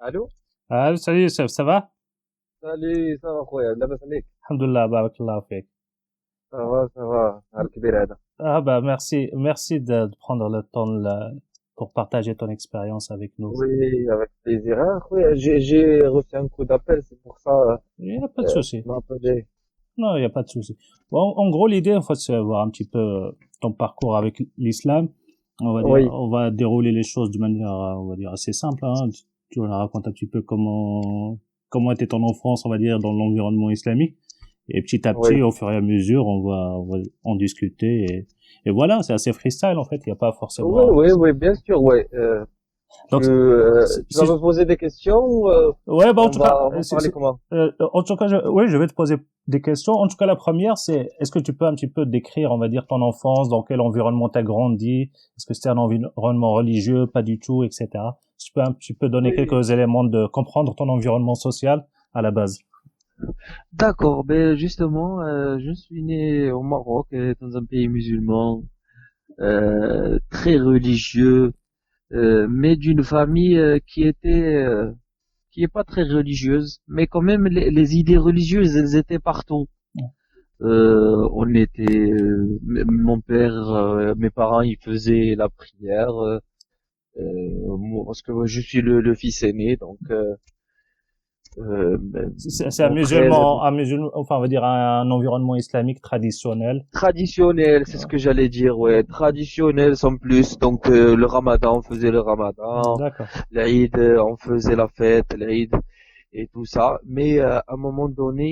الو. Salut Youssef, ça va? سالي صافا خويا لاباس عليك؟ Alhamdulillah, بارك الله فيك. صافا نهار كبير هذا. Ah bah merci de prendre le temps pour partager ton expérience avec nous. Oui, avec plaisir. Hein, خويا j'ai reçu un coup d'appel, c'est pour ça Il n'y a pas de souci. tu m'as appelé. Non, il n'y a pas de souci. Bon, en gros, l'idée, en fait, c'est voir un petit peu ton parcours avec l'islam. Oui, On va dérouler les choses de manière, on va dire, assez simple, hein. Tu vas nous raconter un petit peu comment était ton enfance, on va dire, dans l'environnement islamique. Et petit à oui. petit, au fur et à mesure, on va en discuter et voilà, c'est assez freestyle, en fait. Il n'y a pas Oui, forcément, oui, oui, bien sûr, oui. donc, Tu vas me poser des questions ou ouais, bah, en tout cas, on va parler comment? en tout cas, oui, je vais te poser des questions. En tout cas, la première, c'est, est-ce que tu peux un petit peu décrire, on va dire, ton enfance, dans quel environnement t'as grandi? Est-ce que c'était un environnement religieux? Pas du tout, etc. Si tu peux un petit peu donner Oui. quelques éléments de comprendre ton environnement social à la base. D'accord, ben justement, je suis né au Maroc, dans un pays musulman, très religieux, mais d'une famille qui est pas très religieuse, mais quand même les idées religieuses, elles étaient partout. On était, mon père, mes parents, ils faisaient la prière, parce que moi, je suis le fils aîné, donc C'est mon frère un musulman, enfin, on va dire un environnement islamique traditionnel. traditionnel, c'est ce que j'allais dire, ouais, traditionnel sans plus. Donc le Ramadan, on faisait le Ramadan, D'accord. l'Aïd, on faisait la fête, l'Aïd et tout ça. Mais à un moment donné,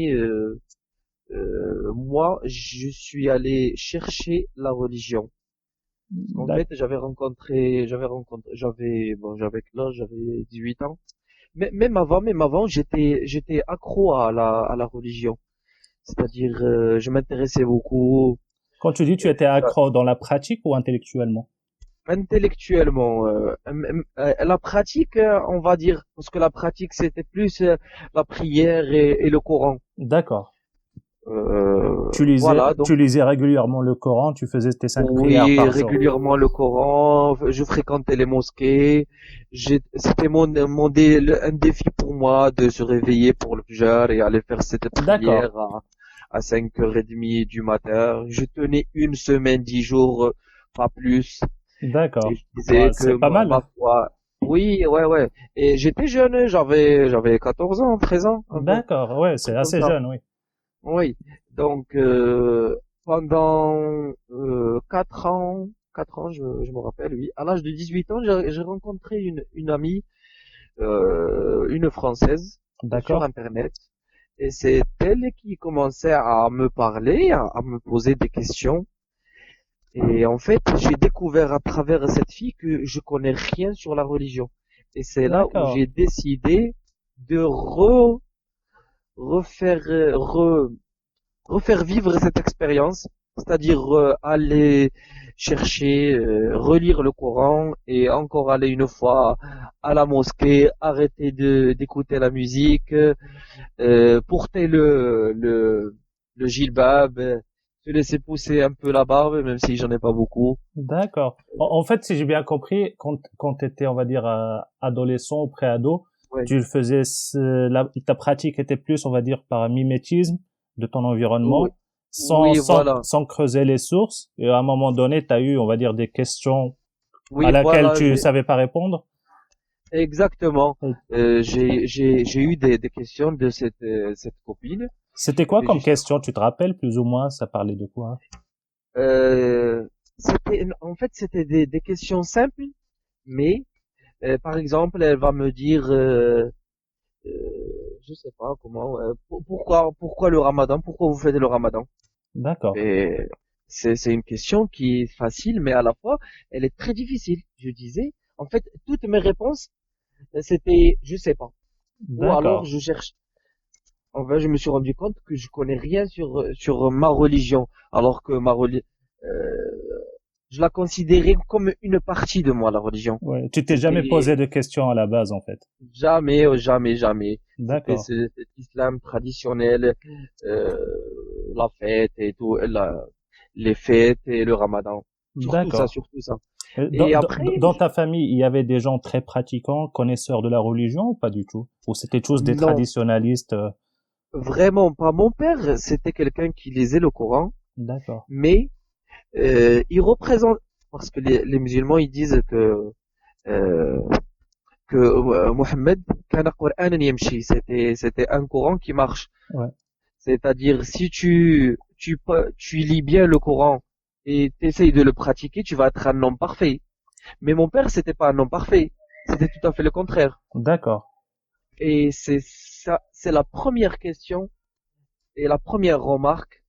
moi, je suis allé chercher la religion. Parce qu'en fait, D'accord. j'avais quel âge? J'avais 18 ans. Mais même avant, j'étais accro à la religion. C'est-à-dire, je m'intéressais beaucoup Quand tu dis tu étais accro dans la pratique ou intellectuellement? intellectuellement. La pratique, on va dire, parce que la pratique, c'était plus la prière et le Coran. D'accord. Voilà, donc Tu lisais régulièrement le Coran, tu faisais tes 5 prières oui, par jour. régulièrement le Coran, je fréquentais les mosquées. C'était un défi pour moi de se réveiller pour le Fajr et aller faire cette D'accord. prière à 5h30 du matin. Je tenais une semaine, 10 jours, pas plus. Et D'accord. je disais Ouais, que c'est pas ma mal. foi, oui, ouais, ouais. Et j'étais jeune, j'avais 14 ans, 13 ans, un peu, un D'accord. Ouais, c'est truc comme assez ça. jeune, oui. Oui. Donc, pendant 4 ans, je me rappelle, oui. À l'âge de 18 ans, j'ai rencontré une amie, une Française, sur D'accord. Internet. Et c'est elle qui commençait à me parler, à me poser des questions. Et en fait, j'ai découvert à travers cette fille que je connais rien sur la religion. Et c'est là où D'accord. j'ai décidé de refaire, refaire vivre cette expérience, c'est-à-dire aller chercher, relire le Coran et encore aller une fois à la mosquée, arrêter de d'écouter la musique, porter le djilbab, se laisser pousser un peu la barbe, même si j'en ai pas beaucoup. D'accord. En fait, si j'ai bien compris, quand tu étais, on va dire, adolescent ou pré-ado, Ouais. tu faisais ta pratique était plus, on va dire, par mimétisme de ton Oui, environnement, oui, voilà. sans creuser les sources. Et à un moment donné, tu as eu, on va dire, des questions à Oui, laquelle voilà, tu savais pas répondre. exactement. J'ai eu des questions de cette copine. C'était quoi Et comme juste, question? Tu te rappelles plus ou moins? Ça parlait de quoi? en fait, c'était des questions simples, mais par exemple, elle va me dire, je sais pas comment, pourquoi le Ramadan, pourquoi vous faites le Ramadan? D'accord. Et c'est une question qui est facile, mais à la fois, elle est très difficile. Je disais, en fait, toutes mes réponses, c'était, je sais pas. Ou alors, D'accord. je cherche. En fait, je me suis rendu compte que je connais rien sur ma religion, alors que je la considérais comme une partie de moi, la religion. Ouais. Tu t'es jamais posé C'était de questions à la base, en fait. jamais, jamais, jamais. C'était D'accord. cet islam traditionnel, euh, la fête et tout, les fêtes et le ramadan. Surtout ça, D'accord. surtout ça. Et après, Dans ta famille, il y avait des gens très pratiquants, connaisseurs de la religion ou pas du tout? Ou c'était tous des non, traditionalistes? vraiment pas. Mon père, c'était quelqu'un qui lisait le Coran, D'accord. mais il représente, parce que les musulmans, ils disent euh, que Mohammed, kana Qur'anan yamshi, c'était un Coran qui marche. Ouais. C'est-à-dire, si tu lis bien le Coran et t'essayes de le pratiquer, tu vas être un homme parfait. Mais mon père, c'était pas un homme parfait. C'était tout à fait le contraire. D'accord. Et c'est ça, c'est la première question et la première remarque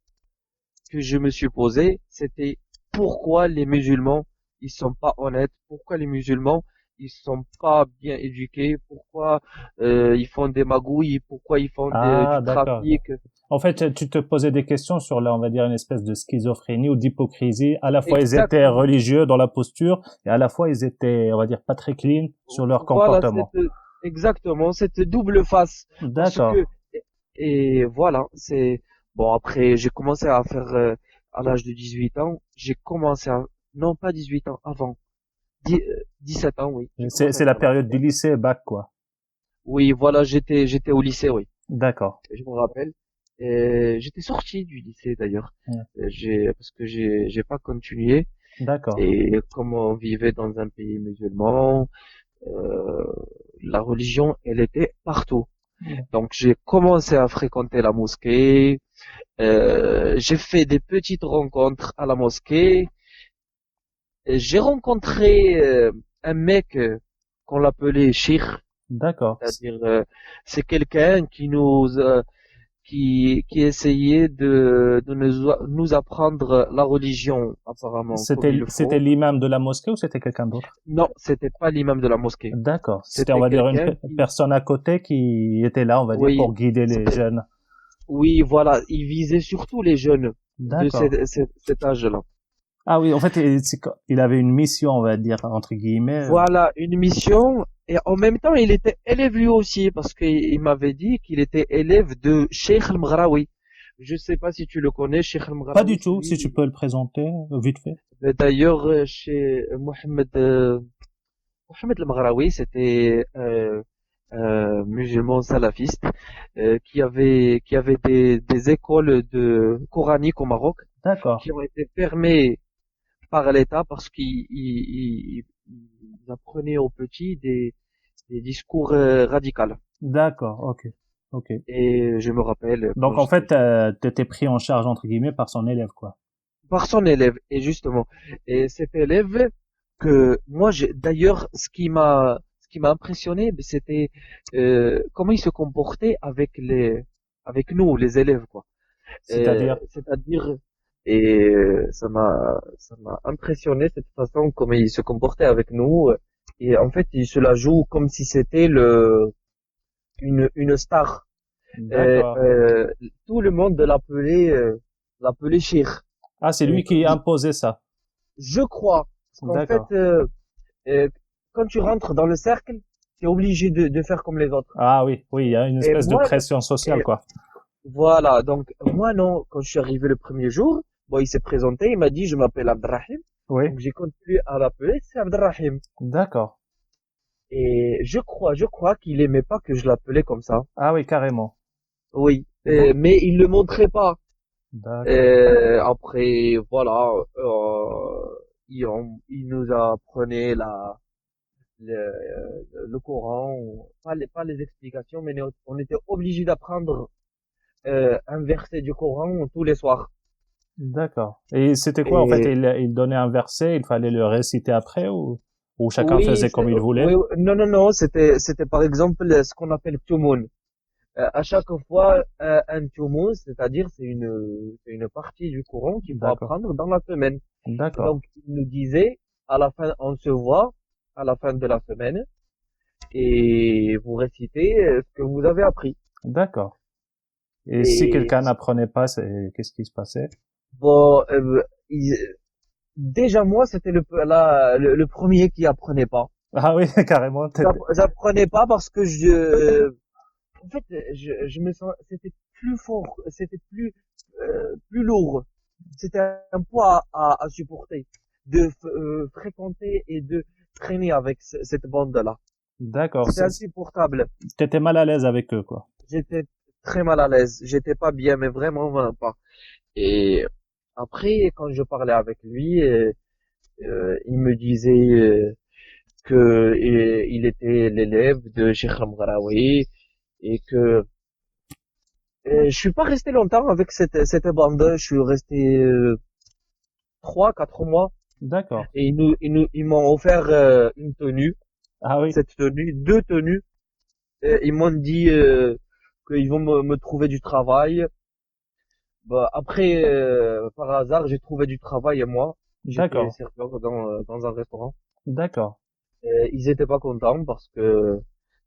que je me suis posée, c'était pourquoi les musulmans, ils sont pas honnêtes, pourquoi les musulmans, ils sont pas bien éduqués, pourquoi ils font des magouilles, pourquoi ils font Ah, du d'accord. trafic. En fait, tu te posais des questions sur là, on va dire une espèce de schizophrénie ou d'hypocrisie. À la fois, ils étaient Exactement. religieux dans la posture et à la fois, ils étaient, on va dire, pas très clean sur leur Voilà, comportement. exactement cette double face. Parce D'accord. que, et voilà, c'est, bon, après, j'ai commencé à faire, à l'âge de 18 ans, j'ai commencé à, non, pas 18 ans, avant, 17 ans, oui, j'ai commencé à C'est la faire la période du prière. lycée, bac, quoi. Oui, voilà, j'étais au lycée, oui, D'accord. je me rappelle. Et j'étais sorti du lycée d'ailleurs. Ouais. Parce que j'ai pas continué. D'accord. Et comme on vivait dans un pays musulman, euh, la religion, elle était partout. Donc j'ai commencé à fréquenter la mosquée, j'ai fait des petites rencontres à la mosquée, et j'ai rencontré un mec qu'on l'appelait Cheikh, D'accord. c'est-à-dire c'est quelqu'un qui essayait de nous apprendre la religion apparemment comme il le C'était faut. l'imam de la mosquée ou c'était quelqu'un d'autre? Non, c'était pas l'imam de la mosquée, D'accord. C'était, on c'était va dire, quelqu'un qui, personne à côté qui était là, on va dire, oui, pour guider les jeunes. oui, voilà, il visait surtout les jeunes de D'accord. cet âge-là. Ah oui, en fait, il avait une mission, on va dire, entre guillemets. Voilà, une mission, et en même temps, il était élève lui aussi, parce qu'il m'avait dit qu'il était élève de Sheikh Al-Mghraoui. Je sais pas si tu le connais, Sheikh Pas Al-Mghraoui, du c'est tout, si tu lui. peux le présenter, vite fait. D'ailleurs, chez Mohamed Al-Mghraoui, c'était musulman salafiste qui avait des écoles de coraniques au Maroc D'accord. qui ont été fermées par l'État parce qu'ils apprenaient aux petits des discours radicaux. D'accord, ok. Ok. Et je me rappelle quand Donc, en j'étais fait, jeune, t'étais pris en charge, entre guillemets, par son élève, quoi. par son élève, et justement, et cet élève que moi, d'ailleurs, ce qui m'a impressionné, ben, c'était comment il se comportait avec nous, les élèves, quoi. C'est-à-dire, C'est-à-dire, et ça m'a impressionné cette façon comment il se comportait avec nous. Et en fait, il se la joue comme si c'était une star. Et, d'accord. tout le monde l'appelait Cheikh. Ah, c'est lui Comme qui imposait ça. je crois, parce qu'en fait, D'accord. euh, quand tu rentres dans le cercle, tu es obligé de faire comme les autres. Ah oui, oui, il y a une Et espèce de moi, pression sociale, et quoi. voilà, donc moi non, quand je suis arrivé le premier jour, bon, il s'est présenté, il m'a dit je m'appelle Abdrahim, Oui, donc j'ai continué à l'appeler, c'est Abdrahim. d'accord. Et je crois qu'il aimait pas que je l'appelais comme ça. Ah oui, carrément. Oui, Vous, mais il le montrait pas. d'accord. Après, voilà, il nous apprenait le Coran, pas les explications, mais on était obligé d'apprendre un verset du Coran tous les soirs. D'accord. Et c'était quoi, en fait? Et Il donnait un verset, il fallait le réciter après ou chacun oui, faisait comme il voulait? oui, non, non, non, c'était par exemple ce qu'on appelle Tumun. À chaque fois, un Tumun, c'est-à-dire c'est une partie du Coran qu'il faut D'accord. apprendre dans la semaine. Et D'accord. donc, il nous disait, à la fin, on se voit à la fin de la semaine et vous récitez ce que vous avez appris. D'accord. Et si Et quelqu'un n'apprenait pas, qu'est-ce qui se passait? bon, déjà moi, c'était le premier qui apprenait pas. Ah oui, carrément. J'apprenais pas parce que en fait, je me sens, c'était plus fort, c'était plus lourd. C'était un poids à supporter. fréquenter et de traîner avec cette bande-là. D'accord. C'était insupportable. T'étais mal à l'aise avec eux, quoi. J'étais très mal à l'aise. J'étais pas bien, mais vraiment pas. Et après, quand je parlais avec lui, il me disait que il était l'élève de Cheikh Hamraoui et que je suis pas resté longtemps avec cette bande. Je suis resté 3, 4 mois D'accord. et ils m'ont offert une tenue, Ah oui. cette tenue, deux tenues. Et ils m'ont dit qu'ils vont me trouver du travail. Bah, après, par hasard, j'ai trouvé du travail et moi. J'étais D'accord. serveur dans un restaurant. D'accord. Ils étaient pas contents parce que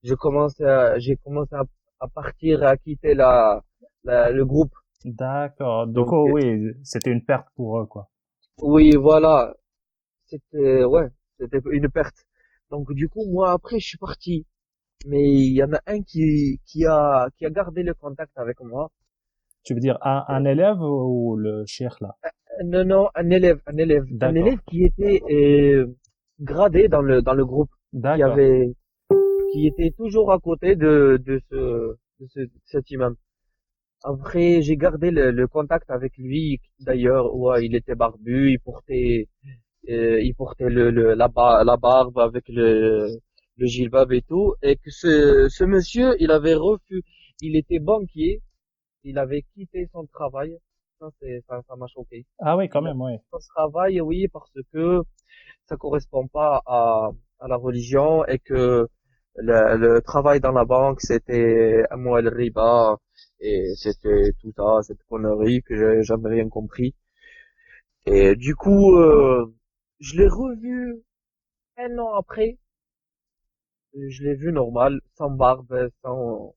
j'ai commencé à partir, à quitter le groupe. D'accord. Du Donc, coup, oui, c'était une perte pour eux, quoi. oui, voilà. Ouais, c'était une perte. Donc, du coup, moi, après, je suis parti. Mais il y en a un qui a gardé le contact avec moi. Tu veux dire un élève ou le cheikh là? Non, non, un D'accord. élève qui était gradé dans le groupe, qui D'accord. avait, qui était toujours à côté de cet imam. Après, j'ai gardé le contact avec lui. D'ailleurs, ouais, il était barbu, il portait la barbe avec le djellab et tout. Et que ce monsieur, il était banquier, il avait quitté son travail. Ça m'a choqué. Ah oui, quand Il a même, oui. quitté son travail, oui, parce que ça correspond pas à la religion et que le travail dans la banque, c'était un el riba et c'était tout ça, cette connerie que j'ai jamais rien compris. Et du coup, je l'ai revu un an après. Je l'ai vu normal, sans barbe,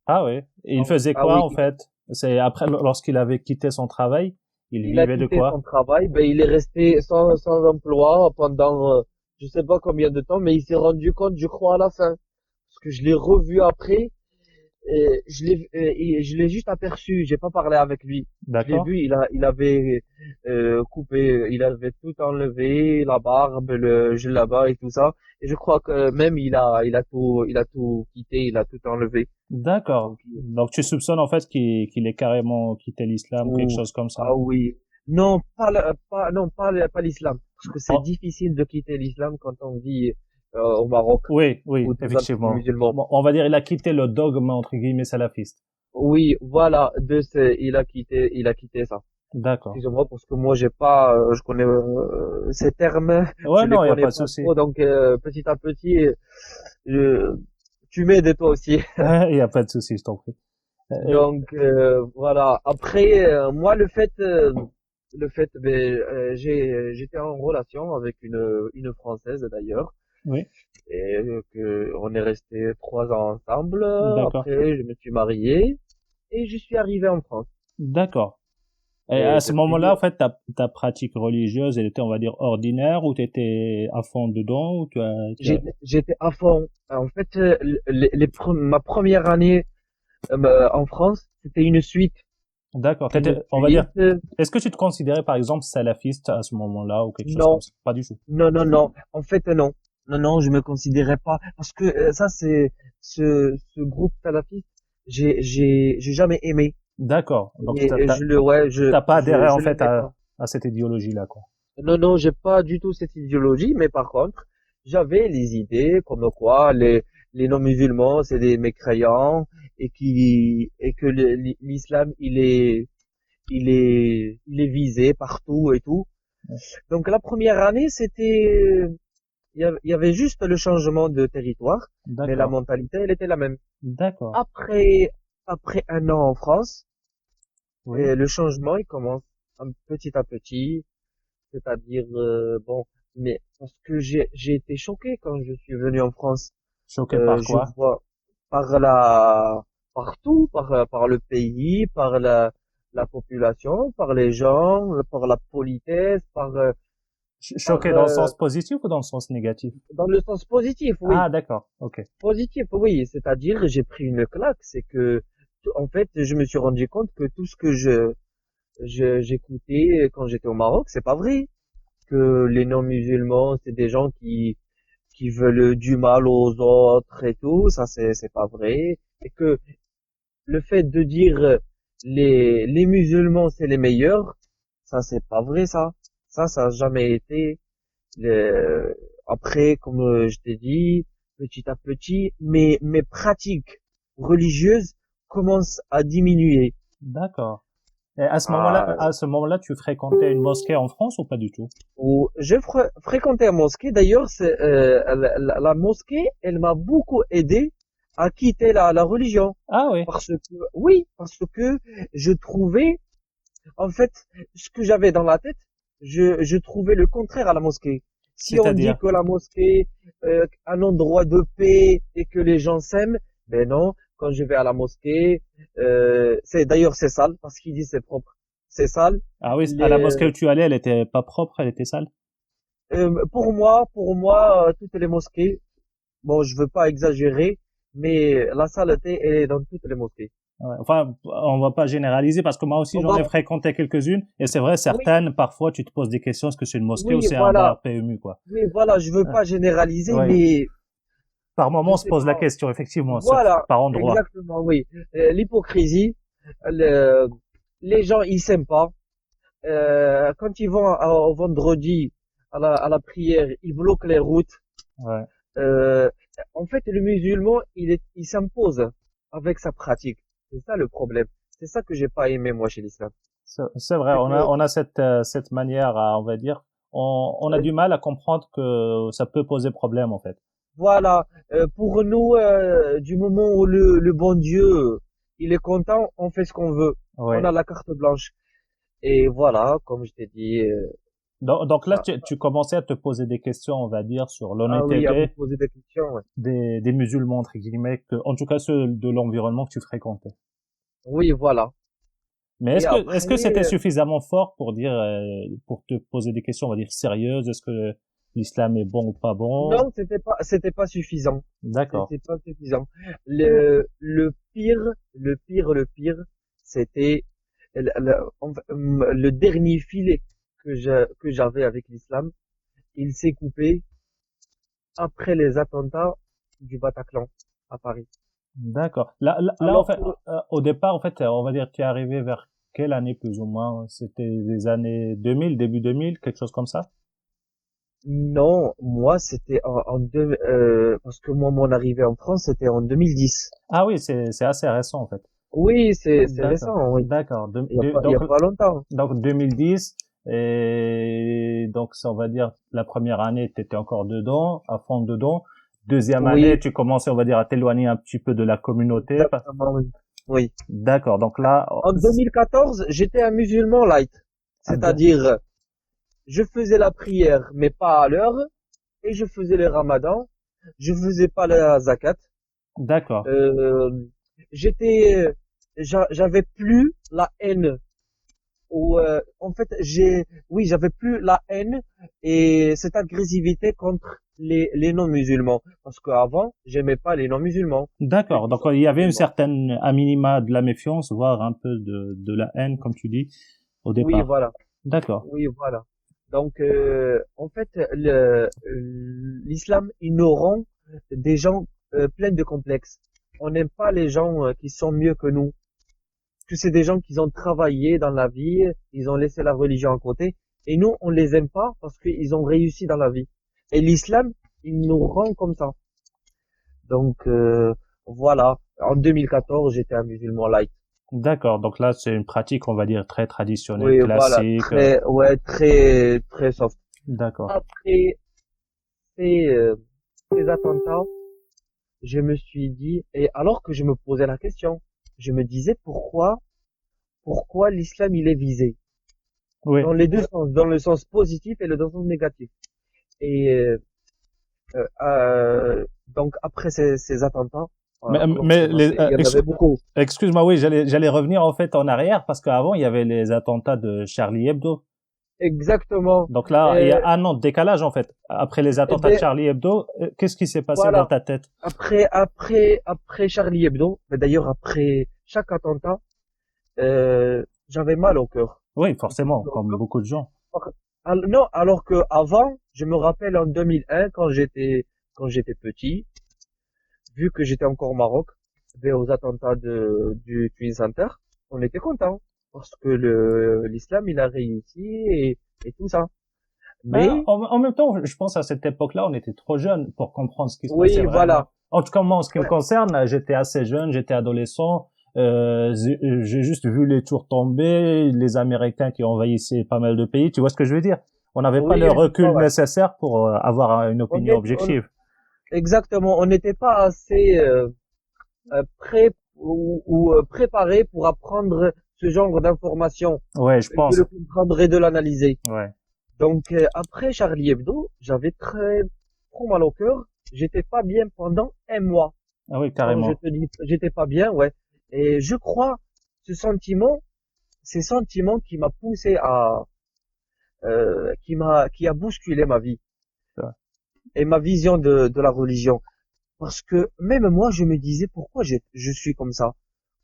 Ah oui. Et il faisait ah quoi oui, en fait? C'est après, lorsqu'il avait quitté son travail, il il a vivait de quitté son quoi? travail, ben il est resté sans emploi pendant, je sais pas combien de temps, mais il s'est rendu compte, je crois, à la fin. Parce que je l'ai revu après, et je l'ai juste aperçu, j'ai pas parlé avec lui. Je l'ai D'accord. vu, il avait coupé, il avait tout enlevé, la barbe, le là-bas et tout ça. Et je crois que même il a tout quitté, il a tout enlevé. D'accord. Donc, Donc tu soupçonnes en fait qu'il ait carrément quitté l'islam, quelque ou chose comme ça. ah oui, non, pas l'islam, parce que c'est Oh, difficile de quitter l'islam quand on vit au Maroc oui, oui, ou dans un pays effectivement. musulman. Bon, on va dire il a quitté le dogme entre guillemets salafiste. Oui, voilà, il a quitté ça. D'accord. Excusez-moi parce que moi j'ai pas, je connais ces termes, Ouais, je les non, il y a connais pas de pas souci. trop, donc petit à petit, je, tu m'aides toi aussi. Il y a pas de souci, je t'en prie. Et- Donc voilà. Après, moi le fait, ben, j'étais en relation avec une Française d'ailleurs, oui, et que on est resté 3 ans ensemble. d'accord. Après, je me suis marié et je suis arrivé en France. D'accord. Et Et à ce depuis, moment-là, en fait, ta pratique religieuse, elle était, on va dire, ordinaire, ou tu étais à fond dedans, ou j'étais à fond. En fait, ma première année en France, c'était une suite. D'accord. Une On va dire, suite. est-ce que tu te considérais, par exemple, salafiste à ce moment-là, ou quelque chose comme Non, ça? Pas du tout. non, non, non. En fait, non. Non, non, je me considérais pas. Parce que ça, c'est ce groupe salafiste, j'ai jamais aimé. D'accord. Donc, Et ouais, t'as pas adhéré, en je fait, l'aimais pas. à cette idéologie-là, quoi. Non, non, j'ai pas du tout cette idéologie, mais par contre, j'avais les idées comme quoi les non-musulmans, c'est des mécréants et que l'islam, il est visé partout et tout. Donc la première année, il y avait juste le changement de territoire, mais la D'accord. mentalité, elle était la même. D'accord. Après un an en France, Oui. et le changement, il commence petit à petit. C'est-à-dire, bon, mais parce que j'ai été choqué quand je suis venu en France. Choqué par Je quoi? vois partout, par le pays, par la population, par les gens, par la politesse, par Choqué dans le sens positif ou dans le sens négatif? dans le sens positif, oui. Ah, d'accord. Ok. Positif, oui. C'est-à-dire, j'ai pris une claque. C'est que, en fait, je me suis rendu compte que tout ce que j'écoutais quand j'étais au Maroc, c'est pas vrai. que les non-musulmans, c'est des gens qui veulent du mal aux autres et tout. Ça, c'est pas vrai. Et que le fait de dire les musulmans, c'est les meilleurs, ça, c'est pas vrai, ça. Ça a jamais été. Le- Après, comme je t'ai dit, petit à petit, mes pratiques religieuses commencent à diminuer. D'accord. Et à ce moment-là, Ah, à ce moment-là, tu fréquentais une mosquée en France ou pas du tout? où je fréquentais la mosquée. D'ailleurs, la mosquée, elle m'a beaucoup aidé à quitter la religion. Ah oui. Parce que, oui, parce que je trouvais, en fait, ce que j'avais dans la tête, je trouvais le contraire à la mosquée. Si on dit C'est-à-dire? que la mosquée, un endroit de paix et que les gens s'aiment, ben non, quand je vais à la mosquée, d'ailleurs c'est sale, parce qu'il dit c'est propre. C'est sale. Ah oui, à la Les, mosquée où tu allais, elle était pas propre, elle était sale. pour moi, toutes les mosquées, bon, je veux pas exagérer, mais la saleté, elle est dans toutes les mosquées. Ouais. Enfin, on va pas généraliser parce que moi aussi On j'en va, ai fréquenté quelques-unes et c'est vrai, oui, certaines, parfois tu te poses des questions, est-ce que c'est une mosquée ou oui, c'est un voilà. bar PMU, quoi. Oui, voilà, je veux Euh, pas généraliser, ouais. mais Par moment, je on se sais pose la pas. question, effectivement, Voilà, par endroit. exactement, oui. L'hypocrisie, le- les gens, ils s'aiment pas. Quand ils vont au vendredi à la prière, ils bloquent les routes. Ouais. Euh, En fait, le musulman, il s'impose avec sa pratique. C'est ça le problème. C'est ça que j'ai pas aimé, moi, chez l'islam. C'est vrai, C'est que, on a cette manière à, on va dire, on a euh, du mal à comprendre que ça peut poser problème, en fait. voilà, pour nous, du moment où le bon Dieu, il est content, on fait ce qu'on veut. On Ouais. a la carte blanche. Et voilà, comme je t'ai dit, Donc là, ça. tu commençais à te poser des questions, on va dire, sur Ah oui, à me l'honnêteté poser des questions. Ouais. des musulmans, entre guillemets, en tout cas ceux de l'environnement que tu fréquentais. Oui, voilà. Mais Et est-ce après, que c'était suffisamment fort pour dire, pour te poser des questions, on va dire, sérieuses? Est-ce que l'islam est bon ou pas bon? non, c'était pas suffisant. D'accord. C'était pas suffisant. Le pire, c'était le dernier filet que j'avais avec l'islam. Il s'est coupé après les attentats du Bataclan à Paris. D'accord. Là, en Alors fait, que au départ, en fait, on va dire, tu es arrivé vers quelle année plus ou moins? C'était les années 2000, début 2000, quelque chose comme ça? non, moi c'était parce que moi mon arrivée en France c'était en 2010. Ah oui, c'est assez récent, en fait. Oui, c'est D'accord. récent, oui. D'accord. Il y Donc, a pas longtemps. donc 2010, et donc ça, on va dire, la première année, tu étais encore dedans, à fond dedans. Deuxième année, Oui, tu commençais, on va dire, à t'éloigner un petit peu de la communauté. exactement, oui. Oui. D'accord. Donc là, En 2014, j'étais un musulman light. ah, d- C'est-à-dire, je faisais la prière, mais pas à l'heure, et je faisais le ramadan. Je faisais pas la zakat. d'accord. Euh, j'étais, j'avais plus la haine ou en fait oui, j'avais plus la haine et cette agressivité contre les non-musulmans parce qu'avant j'aimais pas les non-musulmans, ceux D'accord. qui Donc sont il y avait une musulmans. certaine, à minima, de la méfiance, voire un peu de la haine, comme tu dis, au Oui, départ. voilà. D'accord. Oui, voilà. Donc en fait l'islam il nous rend des gens pleins de complexes. On n'aime pas les gens qui sont mieux que nous. Que c'est des gens qui ont travaillé dans la vie, ils ont laissé la religion à côté, et nous, on les aime pas parce qu'ils ont réussi dans la vie. Et l'islam, il nous rend comme ça. Donc, voilà. En 2014, j'étais un musulman light. D'accord. Donc là, c'est une pratique, on va dire, très traditionnelle, Oui, voilà. classique. Très, ouais, très, très soft. D'accord. Après ces, euh, ces attentats, je me suis dit, et alors que je me posais la question, je me disais pourquoi l'islam il est visé? Oui. Dans les deux sens, dans le sens positif et le sens négatif. Et donc après ces attentats, alors Mais il y en avait beaucoup. excuse-moi, oui, j'allais revenir en fait en arrière parce qu'avant, il y avait les attentats de Charlie Hebdo. Exactement. Donc là, il y a un an de décalage en fait. Après les Et attentats de ben Charlie Hebdo, qu'est-ce qui s'est passé dans voilà. ta tête? Après Charlie Hebdo, mais d'ailleurs après chaque attentat, j'avais mal au cœur. Oui, J'avais forcément, mal au comme cœur beaucoup de gens. Non, alors que avant, je me rappelle en 2001, quand j'étais petit, vu que j'étais encore au Maroc, vers aux attentats du Twin Center, on était content parce que l'islam il a réussi et tout ça. Ben, Mais en même temps, je pense à cette époque-là, on était trop jeunes pour comprendre ce qui se passait oui, voilà. vraiment. En tout cas, moi, en ce qui me Ouais, concerne, j'étais assez jeune, j'étais adolescent. J'ai juste vu les tours tomber, les Américains qui envahissaient pas mal de pays. Tu vois ce que je veux dire? On n'avait pas oui, le ouais, recul ouais. nécessaire pour avoir une On opinion est, objective. exactement, on n'était pas assez prêt ou préparé pour apprendre ce genre d'informations, Ouais, je de pense. le comprendre et de l'analyser. Ouais. Donc après Charlie Hebdo, j'avais très trop mal au cœur. J'étais pas bien pendant un mois. Ah oui, Quand je carrément. te dis, j'étais pas bien, ouais. Et je crois ce sentiment, ces sentiments qui m'a poussé qui a bousculé ma vie Ouais. et ma vision de la religion. Parce que même moi, je me disais pourquoi je suis comme ça.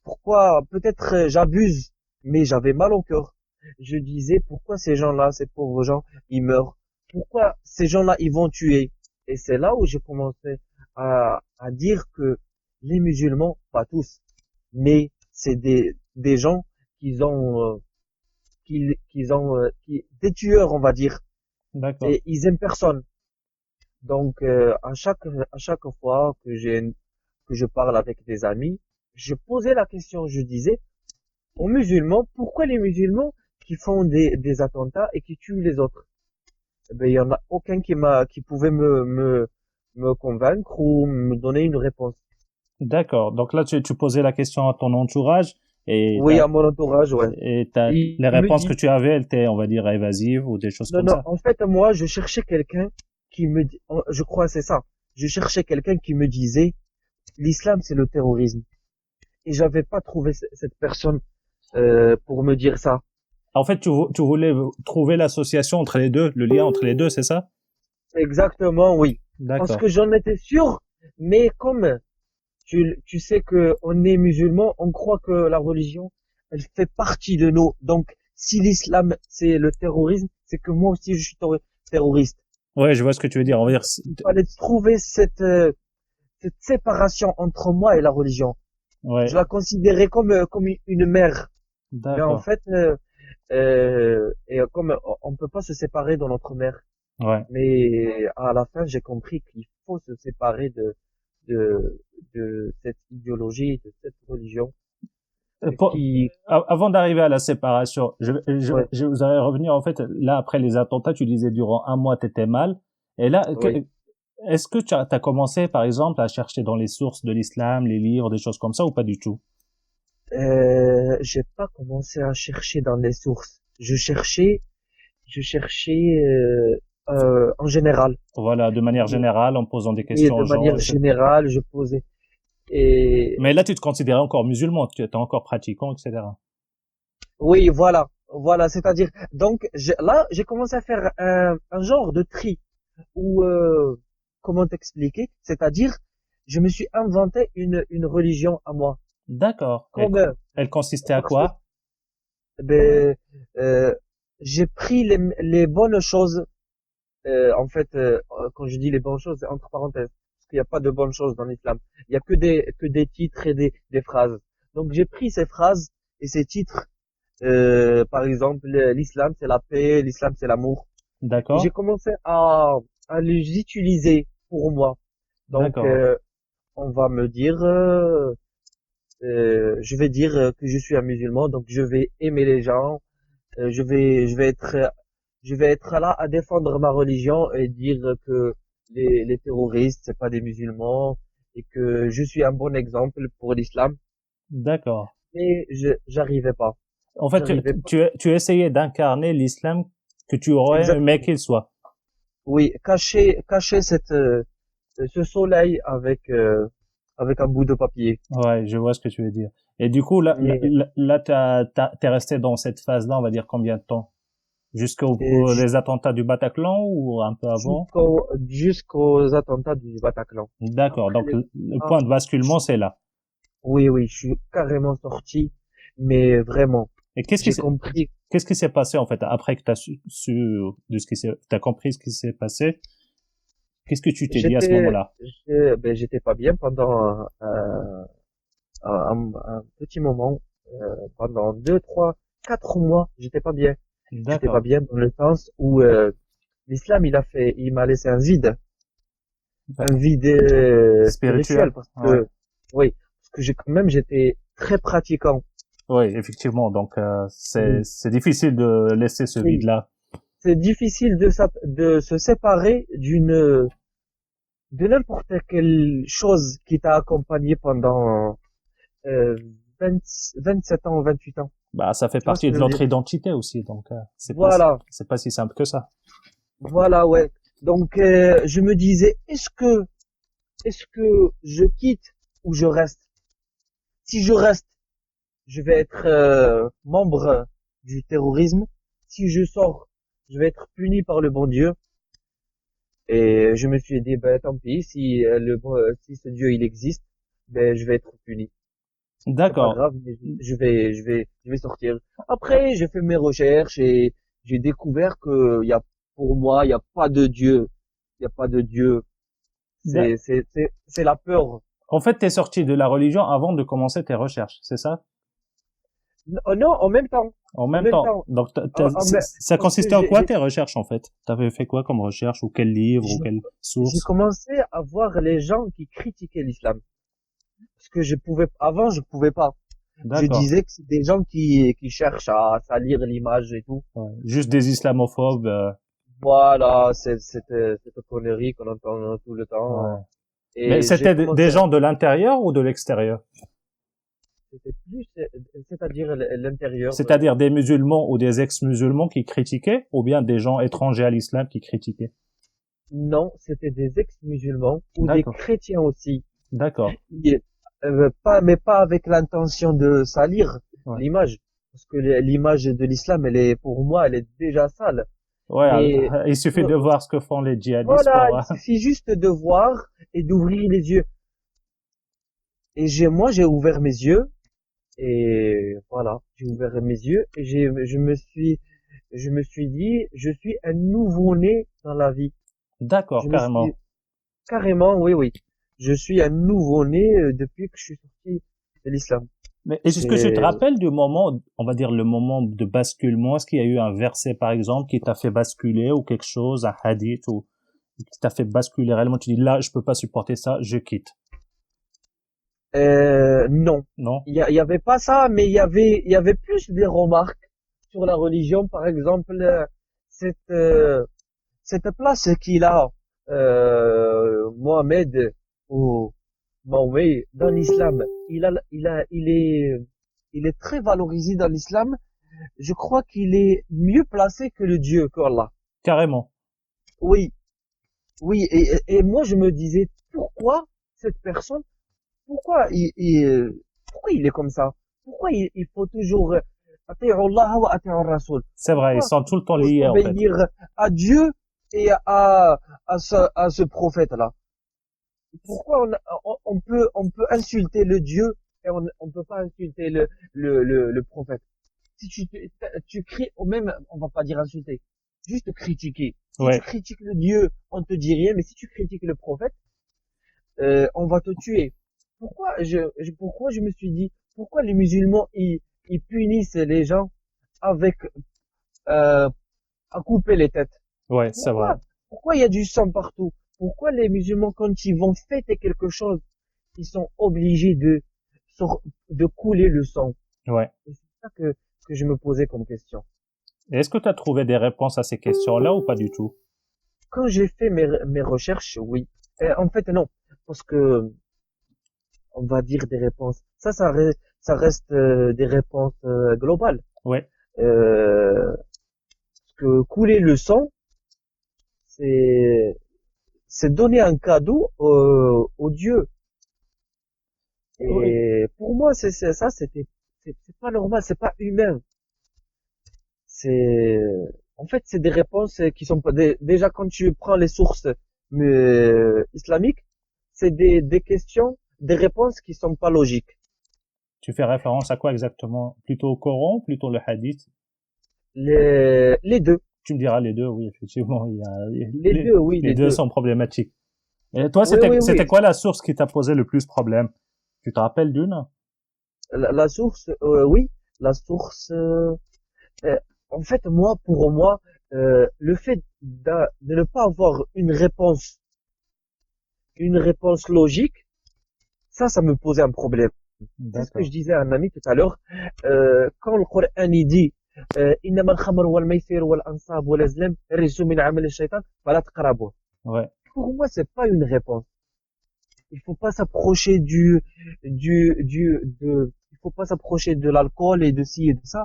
Pourquoi peut-être j'abuse, mais j'avais mal au cœur. Je disais pourquoi ces gens-là, ces pauvres gens, ils meurent. Pourquoi ces gens-là, ils vont tuer. Et c'est là où j'ai commencé à dire que les musulmans, pas tous, mais c'est des gens des tueurs, on va dire, D'accord. et ils aiment personne. Donc à chaque fois que je parle avec des amis, je posais la question, je disais aux musulmans, pourquoi les musulmans qui font des attentats et qui tuent les autres? Eh ben, il y en a aucun qui pouvait me convaincre ou me donner une réponse. D'accord. Donc là, tu posais la question à ton entourage et Oui, à mon entourage, ouais. les Il me réponses que dit, tu avais, elles étaient, on va dire, évasives ou des choses non, comme non, ça. en fait, moi, je cherchais quelqu'un qui me dit, je crois que c'est ça. Je cherchais quelqu'un qui me disait, l'islam, c'est le terrorisme. Et j'avais pas trouvé cette personne, pour me dire ça. En fait, tu voulais trouver l'association entre les deux, le lien entre les deux, c'est ça? Exactement, oui. Parce D'accord. que j'en étais sûr, mais comme tu sais que on est musulman, on croit que la religion, elle fait partie de nous. Donc, si l'islam, c'est le terrorisme, c'est que moi aussi, je suis terroriste. Ouais, je vois ce que tu veux dire. On va dire, Il fallait trouver cette séparation entre moi et la religion. Je ouais, la considérais comme une mère. Mais en d'accord. fait, et comme on peut pas se séparer de notre mère. Ouais. Mais à la fin, j'ai compris qu'il faut se séparer de, de cette idéologie, de cette religion Pour- qui, Avant d'arriver à la séparation, ouais, je voudrais revenir en fait là après les attentats. Tu disais durant un mois t'étais mal. Et là, oui. est-ce que tu as commencé par exemple à chercher dans les sources de l'islam, les livres, des choses comme ça ou pas du tout? J'ai pas commencé à chercher dans les sources. Je cherchais en général. Voilà, de manière Mais, générale, en posant des mais questions de aux gens, manière etc. générale, je posais. Et Mais là, tu te considérais encore musulman, tu étais encore pratiquant, etc. oui, voilà, voilà. C'est-à-dire, donc là, j'ai commencé à faire un genre de tri ou comment t'expliquer? C'est-à-dire, je me suis inventé une religion à moi. D'accord. Comme Elle consistait à parce que quoi? ben, euh, j'ai pris les bonnes choses. En fait, quand je dis les bonnes choses, c'est entre parenthèses, parce qu'il n'y a pas de bonnes choses dans l'islam. Il y a que des titres et des phrases. Donc j'ai pris ces phrases et ces titres. Par exemple, l'islam c'est la paix, l'islam c'est l'amour. Et j'ai D'accord. commencé à les utiliser pour moi. Donc D'accord. on va me dire, je vais dire que je suis un musulman, donc je vais aimer les gens, je vais être là à défendre ma religion et dire que les terroristes c'est pas des musulmans et que je suis un bon exemple pour l'islam. D'accord. Mais j'arrivais pas, En fait, j'arrivais pas. tu essayais d'incarner l'islam que tu aurais aimé Exactement. qu'il soit. Oui, cacher ce soleil avec un bout de papier. Ouais, je vois ce que tu veux dire. Et du coup, Mais t'es resté dans cette phase-là, on va dire combien de temps? et Les attentats du Bataclan ou un peu avant? jusqu'aux attentats du Bataclan. D'accord. Après Donc, les, le ah, point de basculement, c'est là. oui, oui, je suis carrément sorti, mais vraiment. Et J'ai compris. qu'est-ce qui s'est passé, en fait, après que tu as su de ce qui s'est, t'as compris ce qui s'est passé? Qu'est-ce que tu t'es dit à ce J'étais, moment-là? j'étais pas bien pendant un petit moment, pendant 2, 3, 4 mois, j'étais pas bien. J'étais pas D'accord. bien dans le sens où l'islam, il m'a laissé un D'accord. vide spirituel Spirituel? parce Ouais. que, oui, parce que quand même, j'étais très pratiquant. Oui, effectivement. Donc, Mm. c'est difficile de laisser ce Oui, vide-là. c'est difficile de se séparer de n'importe quelle chose qui t'a accompagné pendant euh, 20 27 ans, 28 ans. Bah, ça fait Tu vois ce partie que de je veux notre dire? identité aussi. Donc, Voilà, c'est pas si simple que ça. voilà, ouais. Donc, je me disais, est-ce que je quitte ou je reste? Si je reste, je vais être membre du terrorisme. Si je sors, je vais être puni par le bon Dieu. Et je me suis dit, ben tant pis, si ce Dieu il existe, ben je vais être puni. C'est pas D'accord. grave, mais je vais sortir. Après, j'ai fait mes recherches et j'ai découvert que pour moi, il y a pas de Dieu. Il y a pas de Dieu. D'a- C'est la peur. En fait, t'es sorti de la religion avant de commencer tes recherches, c'est ça? Oh non, en même temps. En En même même temps. temps. Donc, ça Parce que consistait en quoi tes recherches, en fait? T'avais fait quoi comme recherche ou quel livre ou j'ai quelle j'ai source? commencé à voir les gens qui critiquaient l'islam. Parce que avant, je pouvais pas. Je D'accord. disais que c'est des gens qui cherchent à salir l'image et tout. Ouais. Juste des islamophobes. Voilà, cette connerie qu'on entend tout le temps. Ouais. Mais Et j'ai c'était commencé des gens de l'intérieur ou de l'extérieur? c'était plus, c'est-à-dire l'intérieur. C'est-à-dire des musulmans ou des ex-musulmans qui critiquaient, ou bien des gens étrangers à l'islam qui critiquaient? Non, c'était des ex-musulmans ou des D'accord. chrétiens aussi. D'accord. Mais pas avec l'intention de salir Ouais. l'image. Parce que l'image de l'islam, pour moi, elle est déjà sale. Ouais, Mais il suffit euh, de voir ce que font les djihadistes voilà, pour, il suffit juste de voir et d'ouvrir les yeux. Et moi, j'ai ouvert mes yeux et voilà, j'ai ouvert mes yeux et je me suis dit, je suis un nouveau-né dans la vie. d'accord, Je me suis carrément. carrément, oui, oui, je suis un nouveau-né depuis que je suis sorti de l'islam. Mais est-ce que tu te C'est rappelles du moment, on va dire le moment de basculement? Est-ce qu'il y a eu un verset, par exemple, qui t'a fait basculer ou quelque chose, un hadith ou qui t'a fait basculer réellement? Tu dis là, je peux pas supporter ça, je quitte. non, Non? il y avait pas ça, mais il y avait plus des remarques sur la religion, par exemple, cette euh, cette place qu'il a, Mohamed ou Mahomet dans l'islam, il est très valorisé dans l'islam. Je crois qu'il est mieux placé que le Dieu, qu'Allah. Carrément. Oui, oui, et moi je me disais, pourquoi cette personne, pourquoi il est comme ça? Pourquoi il faut toujours, ati'u Allah wa ati'u Rasoul? C'est vrai, ils Pourquoi sont tout le temps faut liés, en fait. s'obéir à Dieu et à ce prophète-là? Pourquoi on peut insulter le Dieu et on peut pas insulter le prophète? Si tu cries, ou même, on va pas dire insulter, juste critiquer. Si tu Ouais. critiques le Dieu, on te dit rien, mais si tu critiques le prophète, on va te tuer. Pourquoi je me suis dit, pourquoi les musulmans, ils punissent les gens avec, euh, à couper les têtes? Ouais, c'est vrai. Pourquoi il y a du sang partout? Pourquoi les musulmans, quand ils vont fêter quelque chose, ils sont obligés de couler le sang? Ouais. Et c'est ça que je me posais comme question. Et est-ce que tu as trouvé des réponses à ces questions-là ou pas du tout? Quand j'ai fait mes recherches, oui. En fait, non. Parce que, on va dire des réponses. Ça reste des réponses globales. Ouais. Parce que couler le sang, c'est, c'est donner un cadeau au Dieu. Oui. Et pour moi, c'est pas normal, c'est pas humain. C'est, en fait, c'est des réponses qui sont pas déjà quand tu prends les sources islamiques, c'est des questions, des réponses qui sont pas logiques. Tu fais référence à quoi exactement? Plutôt au Coran, plutôt le hadith? Les deux. Tu me diras les deux, oui, effectivement, Les deux, oui, les les deux deux. sont problématiques. Et toi, Oui, oui, c'était oui. quoi la source qui t'a posé le plus problème? Tu te rappelles d'une? La source, oui. La source, euh, en fait, moi, pour moi, le fait de ne pas avoir une réponse logique, ça me posait un problème. C'est ce que je D'accord. disais à un ami tout à l'heure. Quand le Coran il dit إنما الخمر والميسر والأنصاب والأزلام رجس من عمل الشيطان فلا تقربوه. Ouais. Pour moi, c'est pas une réponse. Il faut pas s'approcher il faut pas s'approcher de l'alcool et de ci et de ça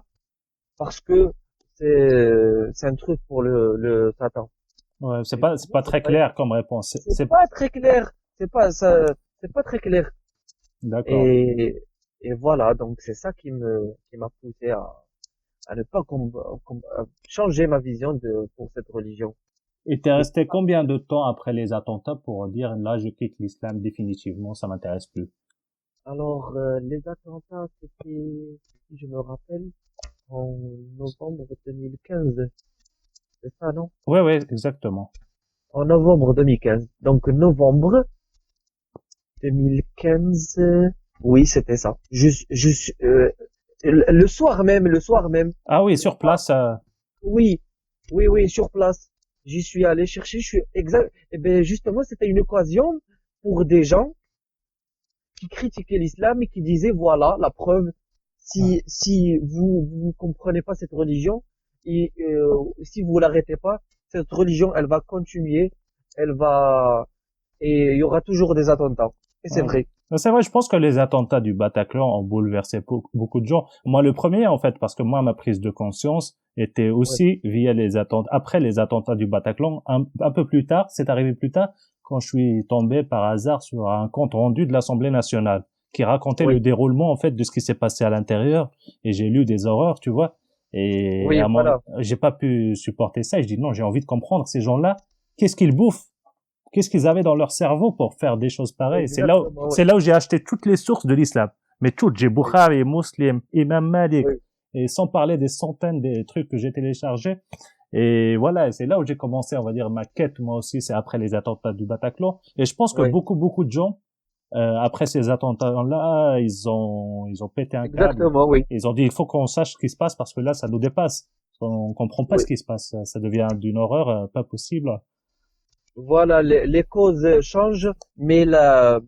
parce que c'est un truc pour le Satan. Ouais, Et pour c'est moi, pas très clair comme réponse. c'est pas très clair. C'est pas ça, c'est pas très clair. D'accord. Et, et voilà, donc c'est ça qui m'a poussé à ne pas changer ma vision pour cette religion. Et t'es Et resté combien de temps après les attentats pour dire là, je quitte l'islam définitivement, ça m'intéresse plus? alors, les attentats, c'était, si je me rappelle, en novembre 2015. C'est ça, non? Ouais, ouais, exactement. En novembre 2015. Donc, novembre 2015, oui, c'était ça. Le soir même, Ah oui, sur place, oui, oui, oui, sur place. J'y suis allé chercher, je suis exact. Et ben justement, c'était une occasion pour des gens qui critiquaient l'islam et qui disaient voilà la preuve. ouais. Si vous comprenez pas cette religion et si vous l'arrêtez pas, cette religion elle va continuer, elle va et il y aura toujours des attentats. Et c'est Ouais. vrai. Mais c'est vrai, je pense que les attentats du Bataclan ont bouleversé beaucoup de gens. Moi, le premier, en fait, parce que moi, ma prise de conscience était Ouais, aussi via les attentats, après les attentats du Bataclan, un peu plus tard, c'est arrivé plus tard, quand je suis tombé par hasard sur un compte rendu de l'Assemblée nationale, qui racontait le ouais, déroulement, en fait, de ce qui s'est passé à l'intérieur, et j'ai lu des horreurs, tu vois, et oui, voilà, j'ai pas pu supporter ça, et je dis non, j'ai envie de comprendre, ces gens-là, qu'est-ce qu'ils bouffent? Qu'est-ce qu'ils avaient dans leur cerveau pour faire des choses pareilles? exactement, oui, C'est là où j'ai acheté toutes les sources de l'islam. Mais toutes, j'ai oui, Bukhari, Muslim, Imam Malik, oui, et sans parler des centaines de trucs que j'ai téléchargés. Et voilà, c'est là où j'ai commencé, on va dire, ma quête, moi aussi, c'est après les attentats du Bataclan. Et je pense que oui, beaucoup de gens, après ces attentats-là, ils ont pété un câble. exactement, oui, Ils ont dit, il faut qu'on sache ce qui se passe parce que là, ça nous dépasse. On comprend pas oui. ce qui se passe. Ça devient d'une horreur, pas possible. Voilà, les causes changent, mais le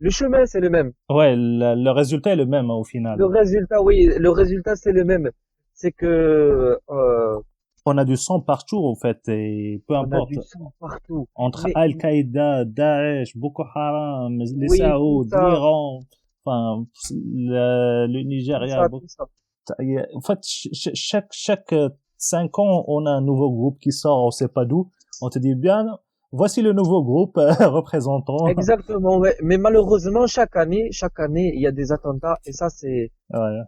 chemin, c'est le même. Ouais, le résultat est le même, hein, au final. Le résultat, oui, le résultat, c'est le même. C'est que On a du sang partout, en fait, et peu on a importe. du sang partout. Entre Mais Al-Qaïda, Daesh, Boko Haram, les oui, tout Saouds, ça, l'Iran, enfin, le Nigeria. tout ça. En fait, chaque 5 ans, on a un nouveau groupe qui sort, on sait pas d'où. On te dit bien, voici le nouveau groupe représentant. Exactement, ouais. Mais malheureusement, chaque année, il y a des attentats et ça, Ouais.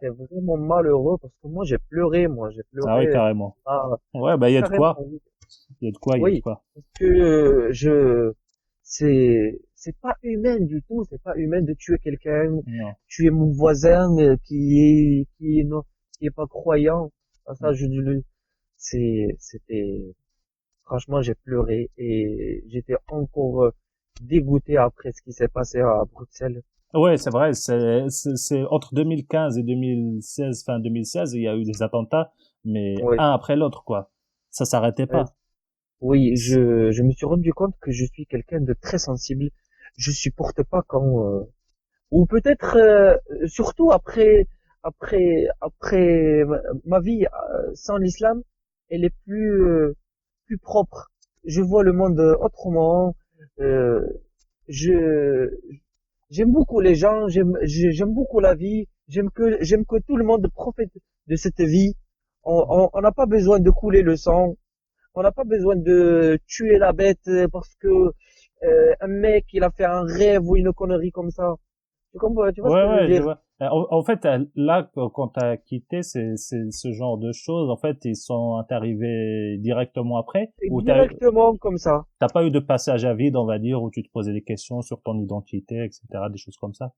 c'est vraiment malheureux parce que moi, j'ai Ah oui, pleuré, carrément. ah, Ouais, bah, il y a de carrément, quoi. oui. Il y a de quoi, il y a de Oui, quoi. parce que c'est pas humain du tout, c'est pas humain de tuer quelqu'un, Non. tuer mon voisin qui est pas croyant. Ah, ça, c'était, franchement, j'ai pleuré et j'étais encore dégoûté après ce qui s'est passé à Bruxelles. Ouais, c'est vrai, c'est entre 2015 et 2016, fin 2016, il y a eu des attentats, mais Oui, un après l'autre, quoi. Ça s'arrêtait euh, pas. oui, je me suis rendu compte que je suis quelqu'un de très sensible. Je supporte pas quand ou peut-être surtout après ma vie sans l'islam, elle est plus propre. Je vois le monde autrement. Euh, je j'aime beaucoup les gens, j'aime beaucoup la vie, j'aime que tout le monde profite de cette vie. On n'a pas besoin de couler le sang, on n'a pas besoin de tuer la bête parce que un mec il a fait un rêve ou une connerie comme ça. Tu vois ce Ouais, que je veux ouais, je dire? vois. En fait, là, quand t'as quitté ce genre de choses, en fait, ils sont arrivés directement après, ou Directement comme ça. t'as pas eu de passage à vide, on va dire, où tu te posais des questions sur ton identité, etc., des choses comme ça.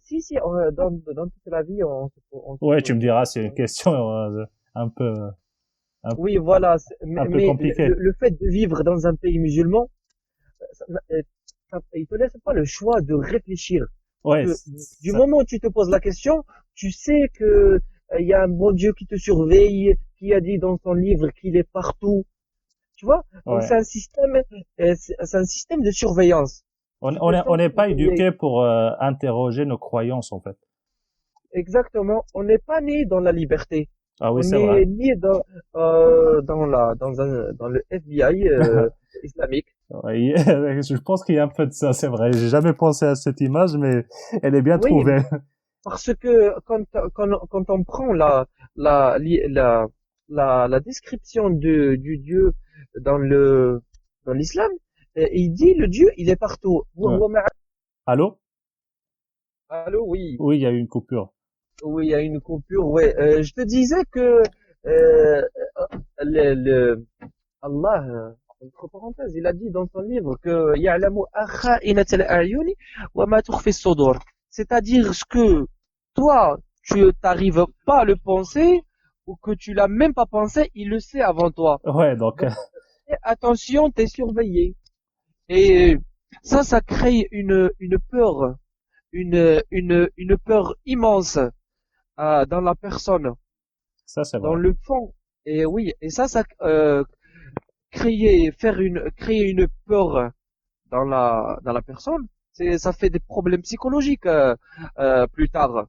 Si, si, dans toute la vie, on se Ouais, tu pose me des diras, c'est une questions. question un peu, un, Oui, voilà. un peu Mais compliquée. le fait de vivre dans un pays musulman, ça, il te laisse pas le choix de réfléchir. Parce Ouais, que du ça, moment où tu te poses la question, tu sais que il y a un bon Dieu qui te surveille, qui a dit dans son livre qu'il est partout. Tu vois? Donc ouais. c'est un système de surveillance. Tu te On sens n'est pas surveillé. éduqué pour interroger nos croyances, en fait. Exactement. On n'est pas né dans la liberté. Ah oui, On c'est vrai. est né dans le FBI islamique. Oui, je pense qu'il y a un peu de ça, c'est vrai. J'ai jamais pensé à cette image, mais elle est bien Oui, trouvée. parce que quand on prend la, li- la, la description du Dieu dans dans l'islam, il dit le Dieu, il est partout. Ouais. Allô? Allô, oui. Oui, il y a eu une coupure. Oui, il y a une coupure, ouais. Je te disais que euh, le Allah, entre parenthèses, il a dit dans son livre que يعلم خائنة الأعين وما تخفي الصدور. C'est-à-dire ce que toi, tu t'arrives pas à le penser ou que tu l'as même pas pensé, il le sait avant toi. Ouais, donc, Donc, fais attention, t'es surveillé. Et ça crée une peur, une peur immense dans la personne, ça, c'est dans vrai. le fond. Et oui, et ça créer une peur dans la personne, ça fait des problèmes psychologiques plus tard.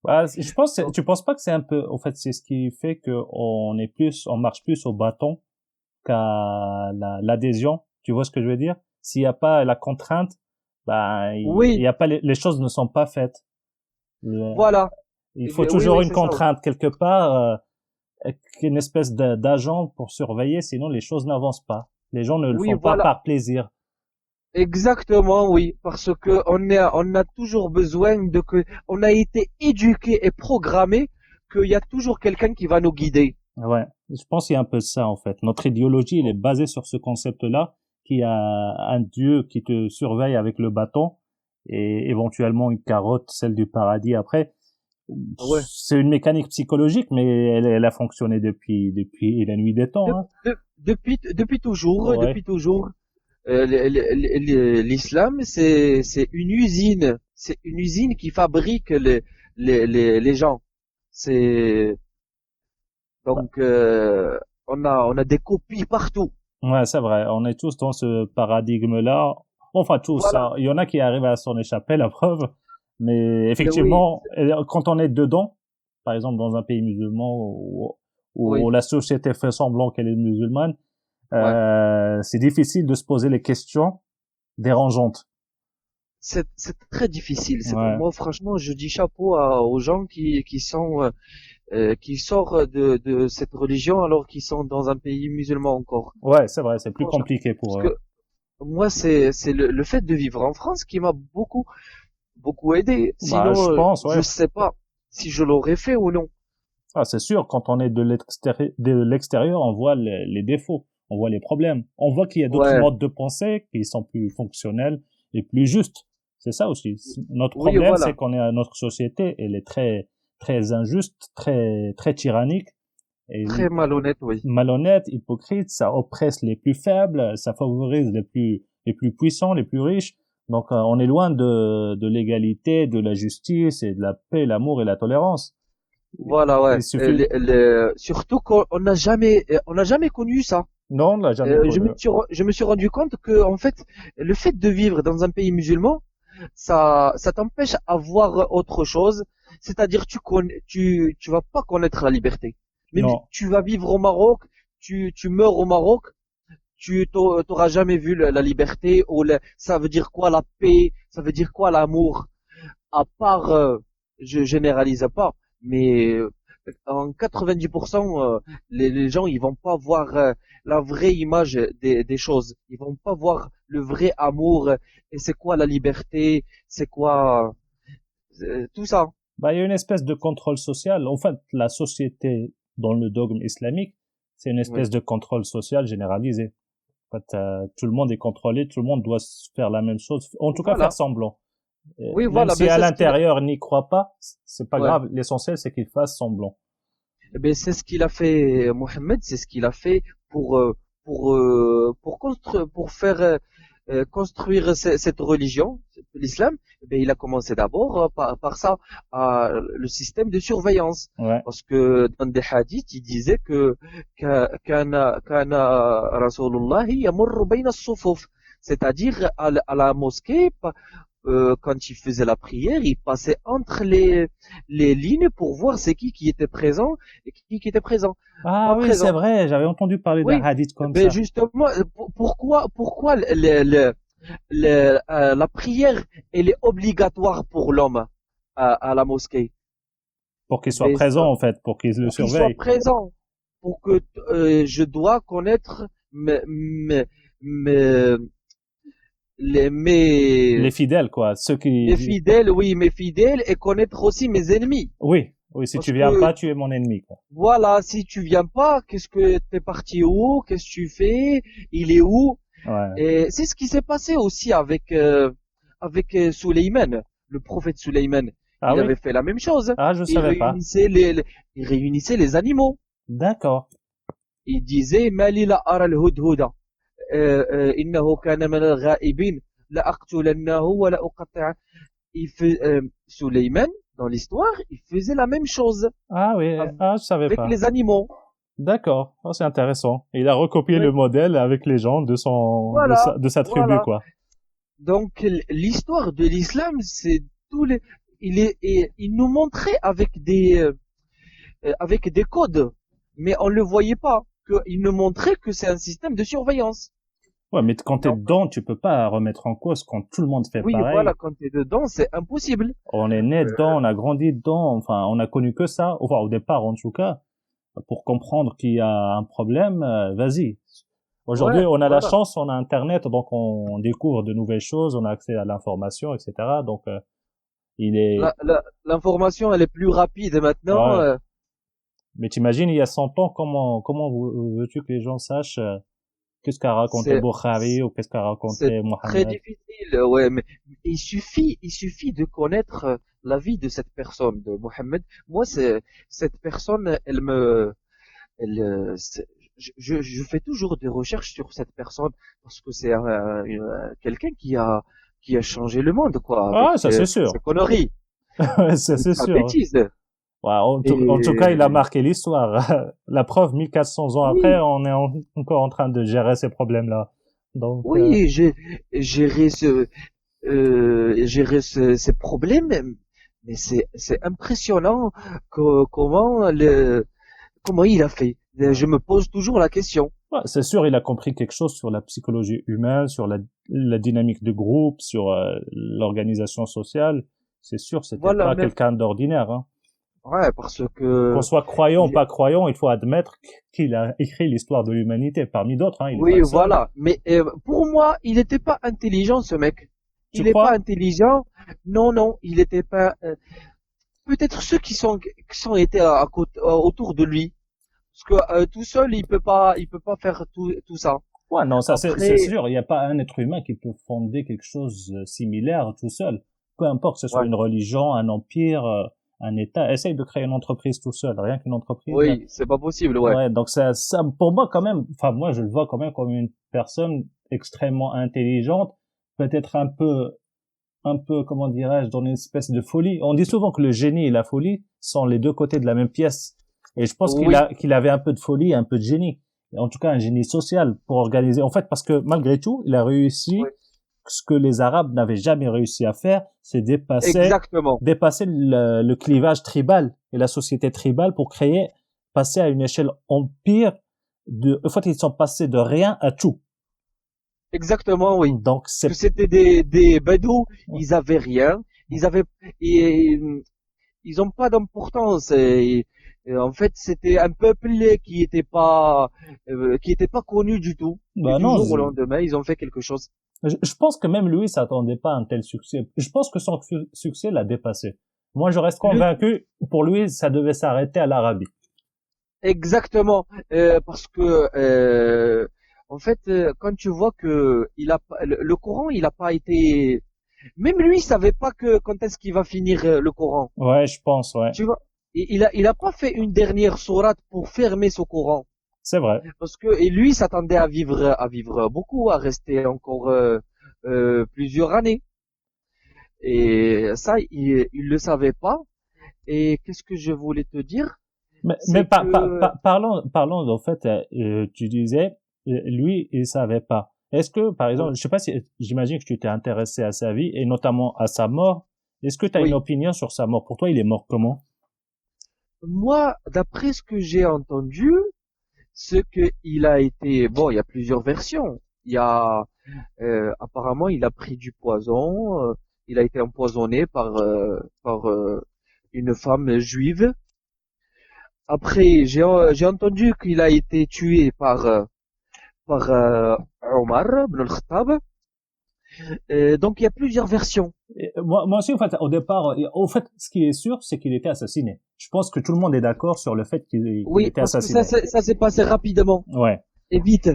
Bah, je pense, Donc, tu penses pas que c'est un peu, en fait, c'est ce qui fait que on marche plus au bâton qu'à l'adhésion. Tu vois ce que je veux dire? S'il n'y a pas la contrainte, bah, il oui, y a pas, les choses ne sont pas faites. voilà. Il faut Oui, toujours oui, une c'est ça. contrainte quelque part, une espèce d'agent pour surveiller, sinon les choses n'avancent pas. Les gens ne le Oui, font pas voilà. par plaisir. Exactement, oui. Parce que on a toujours besoin on a été éduqué et programmé qu'il y a toujours quelqu'un qui va nous guider. Ouais, je pense qu'il y a un peu ça en fait. Notre idéologie, elle est basée sur ce concept-là, qui a un Dieu qui te surveille avec le bâton et éventuellement une carotte, celle du paradis après. Ouais. C'est une mécanique psychologique, mais elle a fonctionné depuis la nuit des temps. Hein. Ouais, Depuis toujours, l'islam, c'est une usine qui fabrique les gens. C'est bah, donc on a des copies partout. ouais, c'est vrai. On est tous dans ce paradigme-là. Enfin, tous. Voilà. Hein. Il y en a qui arrivent à s'en échapper, la preuve. Mais Et oui, effectivement, quand on est dedans, par exemple dans un pays musulman où oui, la société fait semblant qu'elle est musulmane, ouais. c'est difficile de se poser les questions dérangeantes. C'est très difficile. Ouais, Moi, franchement, je dis chapeau aux gens qui sortent de cette religion alors qu'ils sont dans un pays musulman encore. ouais, c'est vrai, c'est plus Franchement, compliqué parce pour eux. que moi, c'est le fait de vivre en France qui m'a beaucoup aidé. Bah, je Sinon, pense, je ouais. sais pas si je l'aurais fait ou non. Ah, c'est sûr, quand on est de l'extérieur, on voit les défauts, on voit les problèmes. On voit qu'il y a d'autres Ouais, modes de pensée qui sont plus fonctionnels et plus justes. C'est ça aussi. Notre oui, problème, c'est voilà. qu'on est notre société, elle est très, très injuste, très, très tyrannique et Très malhonnête, oui. malhonnête, hypocrite. Ça oppresse les plus faibles, ça favorise les plus puissants, les plus riches. Donc, on est loin de l'égalité, de la justice et de la paix, l'amour et la tolérance. Voilà, ouais. Il suffit, Surtout on n'a jamais connu ça. non, on l'a jamais connu. Je me suis rendu compte que, en fait, le fait de vivre dans un pays musulman, ça t'empêche à voir autre chose. C'est-à-dire, tu vas pas connaître la liberté. Même si Non, tu vas vivre au Maroc, tu meurs au Maroc, t'auras jamais vu la liberté ou ça veut dire quoi la paix, ça veut dire quoi l'amour. À part, je généralise pas, mais en 90%, les gens ils vont pas voir la vraie image des choses. Ils vont pas voir le vrai amour et c'est quoi la liberté, c'est quoi tout ça. bah, il y a une espèce de contrôle social. En fait, la société, dans le dogme islamique, c'est une Oui, espèce de contrôle social généralisé. En fait, tout le monde est contrôlé, tout le monde doit faire la même chose, en tout cas faire voilà. semblant. Oui, Même voilà, si ben à c'est ce qu'il a, l'intérieur il n'y croit pas, c'est pas ouais. grave. L'essentiel c'est qu'il fasse semblant. Ben c'est ce qu'il a fait, Mohammed, c'est ce qu'il a fait pour pour faire construire cette religion, l'islam. Ben il a commencé d'abord par ça, le système de surveillance, Ouais. parce que dans des hadiths, il disait que kana Rasulullah yamurru bayna as-sufuf, c'est-à-dire à la mosquée, quand il faisait la prière, il passait entre les lignes pour voir c'est qui était présent et qui était présent, Ah pas oui, c'est présent. vrai, j'avais entendu parler d'un Oui, hadith comme ben ça. justement, pourquoi la prière elle est obligatoire pour l'homme à la mosquée? Pour qu'il soit Ben, présent en fait, pour qu'il le pour qu'il soit surveille. présent, pour que je dois connaître mes, Les mes fidèles quoi, ceux mes qui... fidèles, oui, mes fidèles, et connaître aussi mes ennemis. Oui, oui, si Parce tu viens que, pas, tu es mon ennemi quoi. voilà, si tu viens pas, qu'est-ce que t'es parti où? Qu'est-ce que tu fais? Il est où? Ouais. Et c'est ce qui s'est passé aussi avec Suleiman, le prophète Suleiman. Ah Il oui? avait fait la même chose. Ah, je Il savais pas. réunissait il réunissait les animaux. D'accord. Il disait, Mali la ara al-hudhuda, innahu kana min al-ghaibin, la aqtulannahu wa la uqatti'a. Suleiman, dans l'histoire, il faisait la même chose Ah oui, ah, je savais avec pas. les animaux. D'accord. Ah, c'est intéressant. Il a recopié le Oui, modèle avec les gens voilà, de sa tribu voilà. quoi. Donc l'histoire de l'islam, c'est tous les, il nous montrait avec des codes, mais on le voyait pas. Il nous montrait que c'est un système de surveillance. Ouais, mais quand t'es Donc dedans, tu peux pas remettre en cause quand tout le monde fait oui, voilà, pareil. quand tu es dedans, c'est impossible. On est né dedans, on a grandi dedans, enfin, on a connu que ça, enfin, au départ, en tout cas, pour comprendre qu'il y a un problème, vas-y. Aujourd'hui, Ouais, on a la voilà. chance, on a Internet, donc on découvre de nouvelles choses, on a accès à l'information, etc. Donc, il est, L'information, elle est plus rapide maintenant. ouais. Mais t'imagines, il y a 100 ans, comment veux-tu que les gens sachent qu'est-ce qu'a raconté C'est, Bukhari ou qu'est-ce qu'a C'est raconté très Mohammed? difficile, ouais, mais il suffit de connaître la vie de cette personne, de Mohammed. Moi, cette personne, je fais toujours des recherches sur cette personne parce que c'est quelqu'un qui a changé le monde, quoi, avec Ah, ça c'est ses sûr. conneries, Ça avec c'est sa sûr. bêtise. Ouais, en tout cas, il a Et marqué l'histoire. La preuve, 1400 ans après, oui, on est encore en train de gérer ces problèmes-là. Donc, oui, j'ai géré ces problèmes, mais c'est impressionnant comment il a fait. Je me pose toujours la question. ouais, c'est sûr, il a compris quelque chose sur la psychologie humaine, sur la dynamique de groupe, sur l'organisation sociale. C'est sûr, c'était Voilà, pas même, quelqu'un d'ordinaire, hein. ouais, parce Qu'on que soit croyant ou il- pas croyant, il faut admettre qu'il a écrit l'histoire de l'humanité. Parmi d'autres, hein, il n'est pas oui, le seul. voilà. Mais pour moi, il n'était pas intelligent, ce mec. Tu Il n'est pas crois? intelligent. Non, non, il n'était pas. Peut-être ceux qui sont été autour de lui, parce que tout seul, il peut pas faire tout ça. Ouais, non, ça c'est Après, sûr. Il n'y a pas un être humain qui peut fonder quelque chose similaire tout seul. Peu importe que ce soit ouais, une religion, un empire, un État. Essaye de créer une entreprise tout seul. Rien qu'une entreprise. oui, c'est pas possible, ouais. Ouais, donc ça, pour moi quand même, enfin moi je le vois quand même comme une personne extrêmement intelligente, peut-être un peu, comment dirais-je, dans une espèce de folie. On dit souvent que le génie et la folie sont les deux côtés de la même pièce. Et je pense Oui, qu'il avait un peu de folie et un peu de génie. Et en tout cas, un génie social pour organiser. En fait, parce que malgré tout, il a réussi oui, ce que les Arabes n'avaient jamais réussi à faire, c'est exactement. dépasser le clivage tribal et la société tribale pour passer à une échelle empire en fait, ils sont passés de rien à tout. Exactement, oui. Donc, Parce que c'est, c'était des badauds, ils avaient rien, ils avaient, et, ils ont pas d'importance. Et en fait, c'était un peuple qui était pas connu du tout. Et bah du non, jour au lendemain, ils ont fait quelque chose. je pense que même lui s'attendait pas à un tel succès. Je pense que son succès l'a dépassé. Moi, je reste Le, convaincu, pour lui, ça devait s'arrêter à l'Arabie. exactement, parce que en fait, quand tu vois que le Coran, il a pas été Même lui, il savait pas que quand est-ce qu'il va finir le Coran. Ouais, je pense, ouais. Tu vois, il a pas fait une dernière sourate pour fermer ce Coran. C'est vrai. Parce que et lui s'attendait à vivre beaucoup, à rester encore plusieurs années. Et ça, il le savait pas. Et qu'est-ce que je voulais te dire? Mais C'est que parlons, en fait, tu disais, lui, il savait pas. Est-ce que, par exemple, oui, je sais pas si, j'imagine que tu t'es intéressé à sa vie et notamment à sa mort. Est-ce que tu as une oui. opinion sur sa mort? Pour toi, il est mort comment? Moi, d'après ce que j'ai entendu, ce que il a été, bon, il y a plusieurs versions. Il y a apparemment, il a pris du poison. Il a été empoisonné par une femme juive. Après, j'ai entendu qu'il a été tué par Omar ibn al-Khattab. Donc, il y a plusieurs versions. Moi aussi, en fait, au fait, ce qui est sûr, c'est qu'il était assassiné. Je pense que tout le monde est d'accord sur le fait qu'il Oui, était parce que ça, assassiné. ça s'est passé rapidement Ouais. et vite.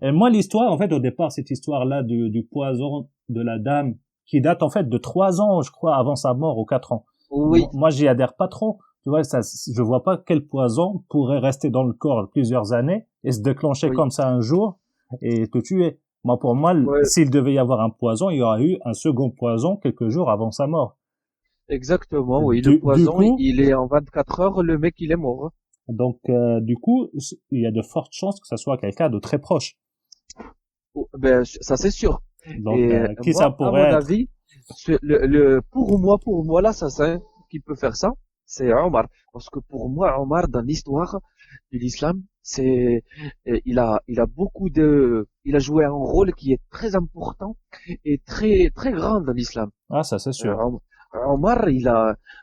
Et moi, l'histoire, en fait, au départ, cette histoire-là du poison de la dame, qui date, en fait, de 3 ans, je crois, avant sa mort, ou 4 ans. Oui, Moi, j'y adhère pas trop. Tu vois, ça, je vois pas quel poison pourrait rester dans le corps plusieurs années et se déclencher oui, comme ça un jour et te tuer. Moi, pour moi, ouais, s'il devait y avoir un poison, il y aurait eu un second poison quelques jours avant sa mort. exactement. Oui, le Du poison, coup, il est en 24 heures, le mec, il est mort. du coup, il y a de fortes chances que ça soit quelqu'un de très proche. Oh, ben, ça c'est sûr. Donc, Et qui ça moi, à pourrait mon être? avis, pour moi, l'assassin qui peut faire ça, c'est Omar. Parce que pour moi, Omar, dans l'histoire de l'islam, il a joué un rôle qui est très important et très, très grand dans l'islam. Ah, ça, c'est Euh, sûr. Om- Omar,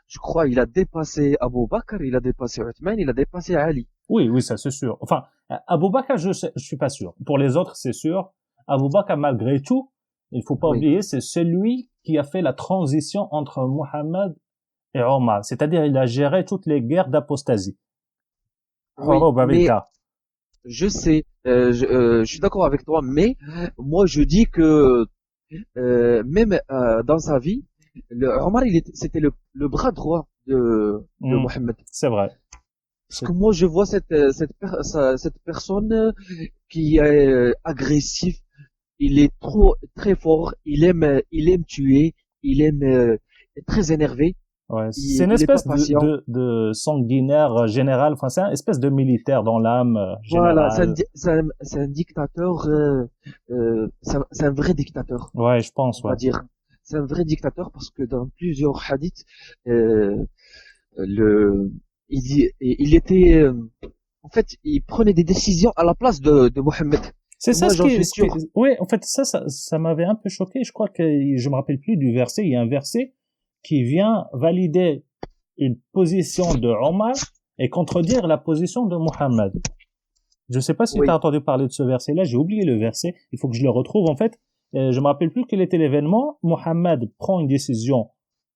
je crois, il a dépassé Abu Bakr, il a dépassé Uthman, il a dépassé Ali. Oui, oui, ça c'est sûr. Enfin, Abou Bakr, je suis pas sûr. Pour les autres, c'est sûr. Abou Bakr, malgré tout, il faut pas Oui, oublier, c'est celui qui a fait la transition entre Mohammed et Omar. C'est-à-dire, il a géré toutes les guerres d'apostasie. oui, Horob avec mais K. je sais, je suis d'accord avec toi, mais moi je dis que même dans sa vie, Omar, c'était le bras droit de Hmm, Mohammed. c'est vrai. Parce que moi, je vois cette personne qui est agressif. Il est trop très fort. Il aime tuer. Il aime être très énervé. Ouais, c'est Il, une il est pas espèce patient. de sanguinaire général. Enfin, c'est une espèce de militaire dans l'âme Voilà, c'est un, générale. di- c'est un dictateur. C'est un vrai dictateur, Ouais, je pense, on ouais. va dire. C'est un vrai dictateur parce que dans plusieurs hadiths, euh, le, il était, en fait, il prenait des décisions à la place de Mohammed. C'est Et ça moi, j'en suis ce qui, sûr. ouais, en fait, ça m'avait un peu choqué. Je crois que, je me rappelle plus du verset. Il y a un verset qui vient valider une position de Omar et contredire la position de Mohammed. Je sais pas si tu as Oui, entendu parler de ce verset-là. J'ai oublié le verset. Il faut que je le retrouve. En fait, je me rappelle plus quel était l'événement. Mohammed prend une décision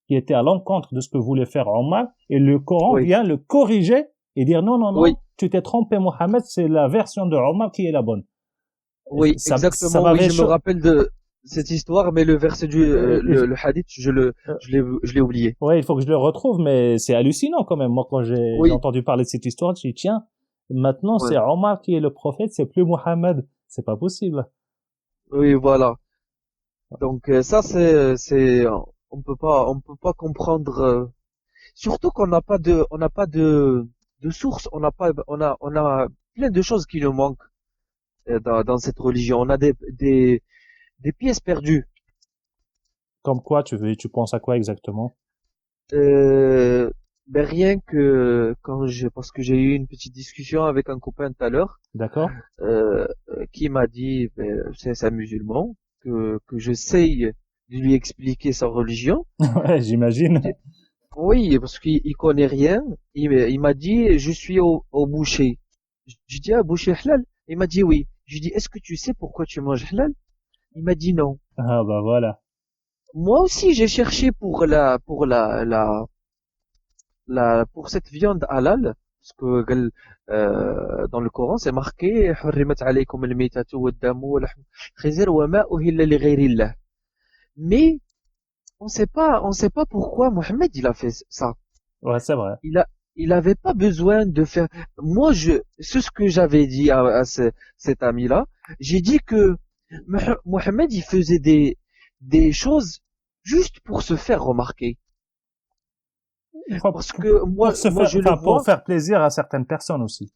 qui était à l'encontre de ce que voulait faire Omar et le Coran oui, vient le corriger et dire non, non, oui, non, tu t'es trompé, Mohammed, c'est la version de Omar qui est la bonne. oui, Ça exactement. Oui, m'avait je me rappelle de cette histoire, mais le verset le hadith, je l'ai oublié. ouais, il faut que je le retrouve, mais c'est hallucinant quand même. Moi, quand j'ai Oui, entendu parler de cette histoire, je me suis dit, tiens, maintenant c'est ouais, Omar qui est le prophète, c'est plus Mohammed. C'est pas possible. oui, voilà. Donc ça, on peut pas comprendre. Surtout qu'on n'a pas de source. On a plein de choses qui nous manquent dans cette religion. On a des pièces perdues. Comme quoi, tu penses à quoi exactement? Euh, ben rien que parce que j'ai eu une petite discussion avec un copain tout à l'heure, D'accord? qui m'a dit, ben, c'est un musulman, que j'essaye de lui expliquer sa religion. Ouais, j'imagine. Oui, parce qu'il connaît rien. Il m'a dit, je suis au boucher. J'ai dit, ah, boucher halal? Il m'a dit oui. Je lui ai dit, est-ce que tu sais pourquoi tu manges halal? Il m'a dit non. Ah bah voilà. Moi aussi, j'ai cherché pour cette viande halal, parce que dans le Coran, c'est marqué حرمت عليكم الميتة والدم ولحم الخنزير وما أهل لغير الله. Mais on sait pas pourquoi Mohamed il a fait ça. Ouais, c'est vrai. Il a, il avait pas besoin de faire. Moi, c'est ce que j'avais dit à cet ami-là. J'ai dit que Mohamed il faisait des choses juste pour se faire remarquer. Pour, Parce que pour se moi faire, je le enfin, pour vois faire plaisir à certaines personnes aussi.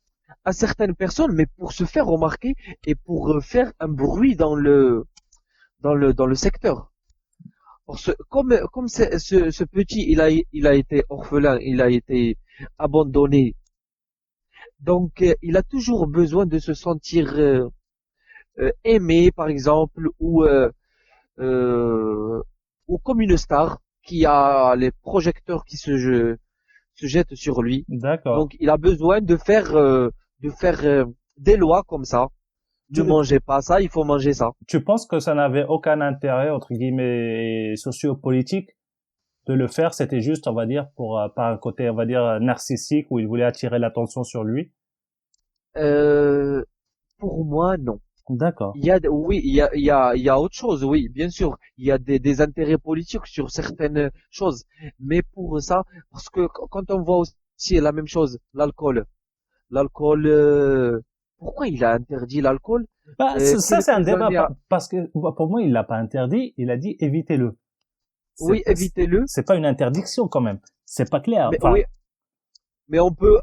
à certaines personnes, mais pour se faire remarquer et pour faire un bruit dans le secteur. Comme ce petit, il a été orphelin, il a été abandonné. Donc, il a toujours besoin de se sentir aimé, par exemple, euh, ou comme une star qui a les projecteurs qui se jettent sur lui. D'accord. Donc, il a besoin de faire des lois comme ça. Ne Tu, mangez pas ça, il faut manger ça. tu penses que ça n'avait aucun intérêt, entre guillemets, sociopolitique de le faire, c'était juste, on va dire, pour, par un côté, on va dire, narcissique, où il voulait attirer l'attention sur lui? Euh, pour moi, non. D'accord. Oui, il y a autre chose, oui, bien sûr. Il y a des intérêts politiques sur certaines choses. Mais pour ça, parce que quand on voit aussi la même chose, l'alcool, pourquoi il a interdit l'alcool Bah, ça, c'est un quelques débat, années parce que, pour moi, il l'a pas interdit, il a dit évitez-le. C'est, oui, évitez-le. c'est pas une interdiction, quand même. C'est pas clair. Mais Enfin, oui, mais on peut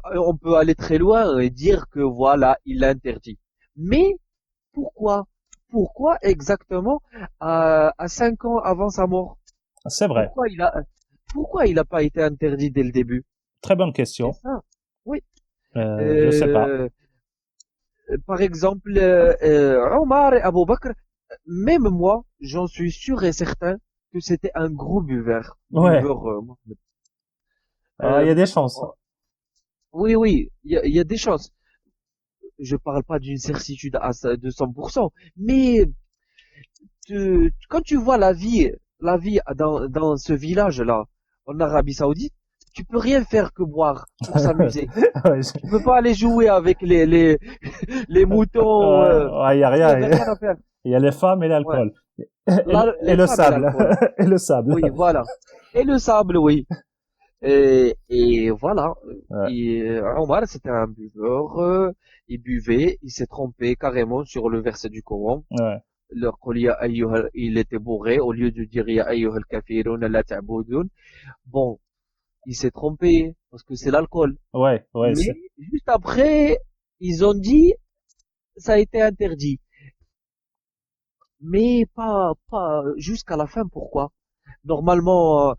aller très loin et dire que voilà, il l'a interdit. Mais pourquoi? Pourquoi exactement à 5 ans avant sa mort? c'est vrai. Pourquoi pourquoi il n'a pas été interdit dès le début? Très bonne C'est question. ça. Oui. Je sais pas. Euh, Par exemple, Omar et Abu Bakr, même moi, j'en suis sûr et certain que c'était un gros buveur. Ouais. Mohamed. Il Euh, y a des chances. oui, oui, il y a des chances. Je parle pas d'une certitude de 100%, mais quand tu vois la vie dans ce village-là, en Arabie Saoudite, tu peux rien faire que boire pour s'amuser. Ouais, Tu peux pas aller jouer avec les moutons. ouais, y a Il y rien. avait rien à faire. Il y a les femmes et Ouais. l'alcool. Là, Et les le femmes et sable. l'alcool. Et le sable. Oui, voilà. Et le sable, oui. Et voilà. Ouais, Et Omar, c'était un buveur. Il buvait. Il s'est trompé carrément sur le verset du Coran. ouais, Il était bourré. Au lieu de dire Ya ayyuhal kafirun la ta'budun. Bon, il s'est trompé parce que c'est l'alcool. ouais, ouais, Mais juste après, ils ont dit ça a été interdit. Mais pas jusqu'à la fin. Pourquoi? Normalement,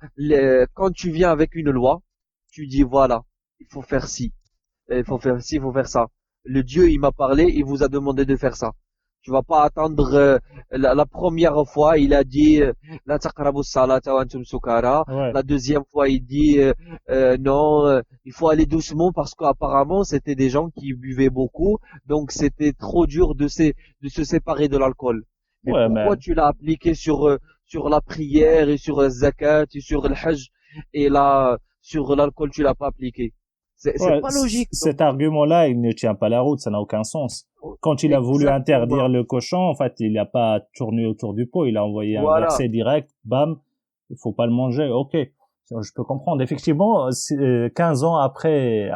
quand tu viens avec une loi, tu dis voilà, il faut faire ci, il faut faire ci, il faut faire ça. Le Dieu, il m'a parlé, il vous a demandé de faire ça. Tu vas pas attendre la première fois, il a dit la taqrabu salata wa antum sukara. ouais. La deuxième fois, il dit non, il faut aller doucement parce qu'apparemment c'était des gens qui buvaient beaucoup, donc c'était trop dur de se séparer de l'alcool. Mais Ouais, mais pourquoi tu l'as appliqué sur la prière et sur le zakat et sur le hajj et là sur l'alcool tu l'as pas appliqué? C'est ouais, pas logique. Donc cet argument-là, il ne tient pas la route, ça n'a aucun sens. Quand il a voulu interdire exactement. le cochon, en fait, il n'a pas tourné autour du pot, il a envoyé un Voilà. verset direct, bam, il faut pas le manger, ok. Je peux comprendre. Effectivement, 15 ans après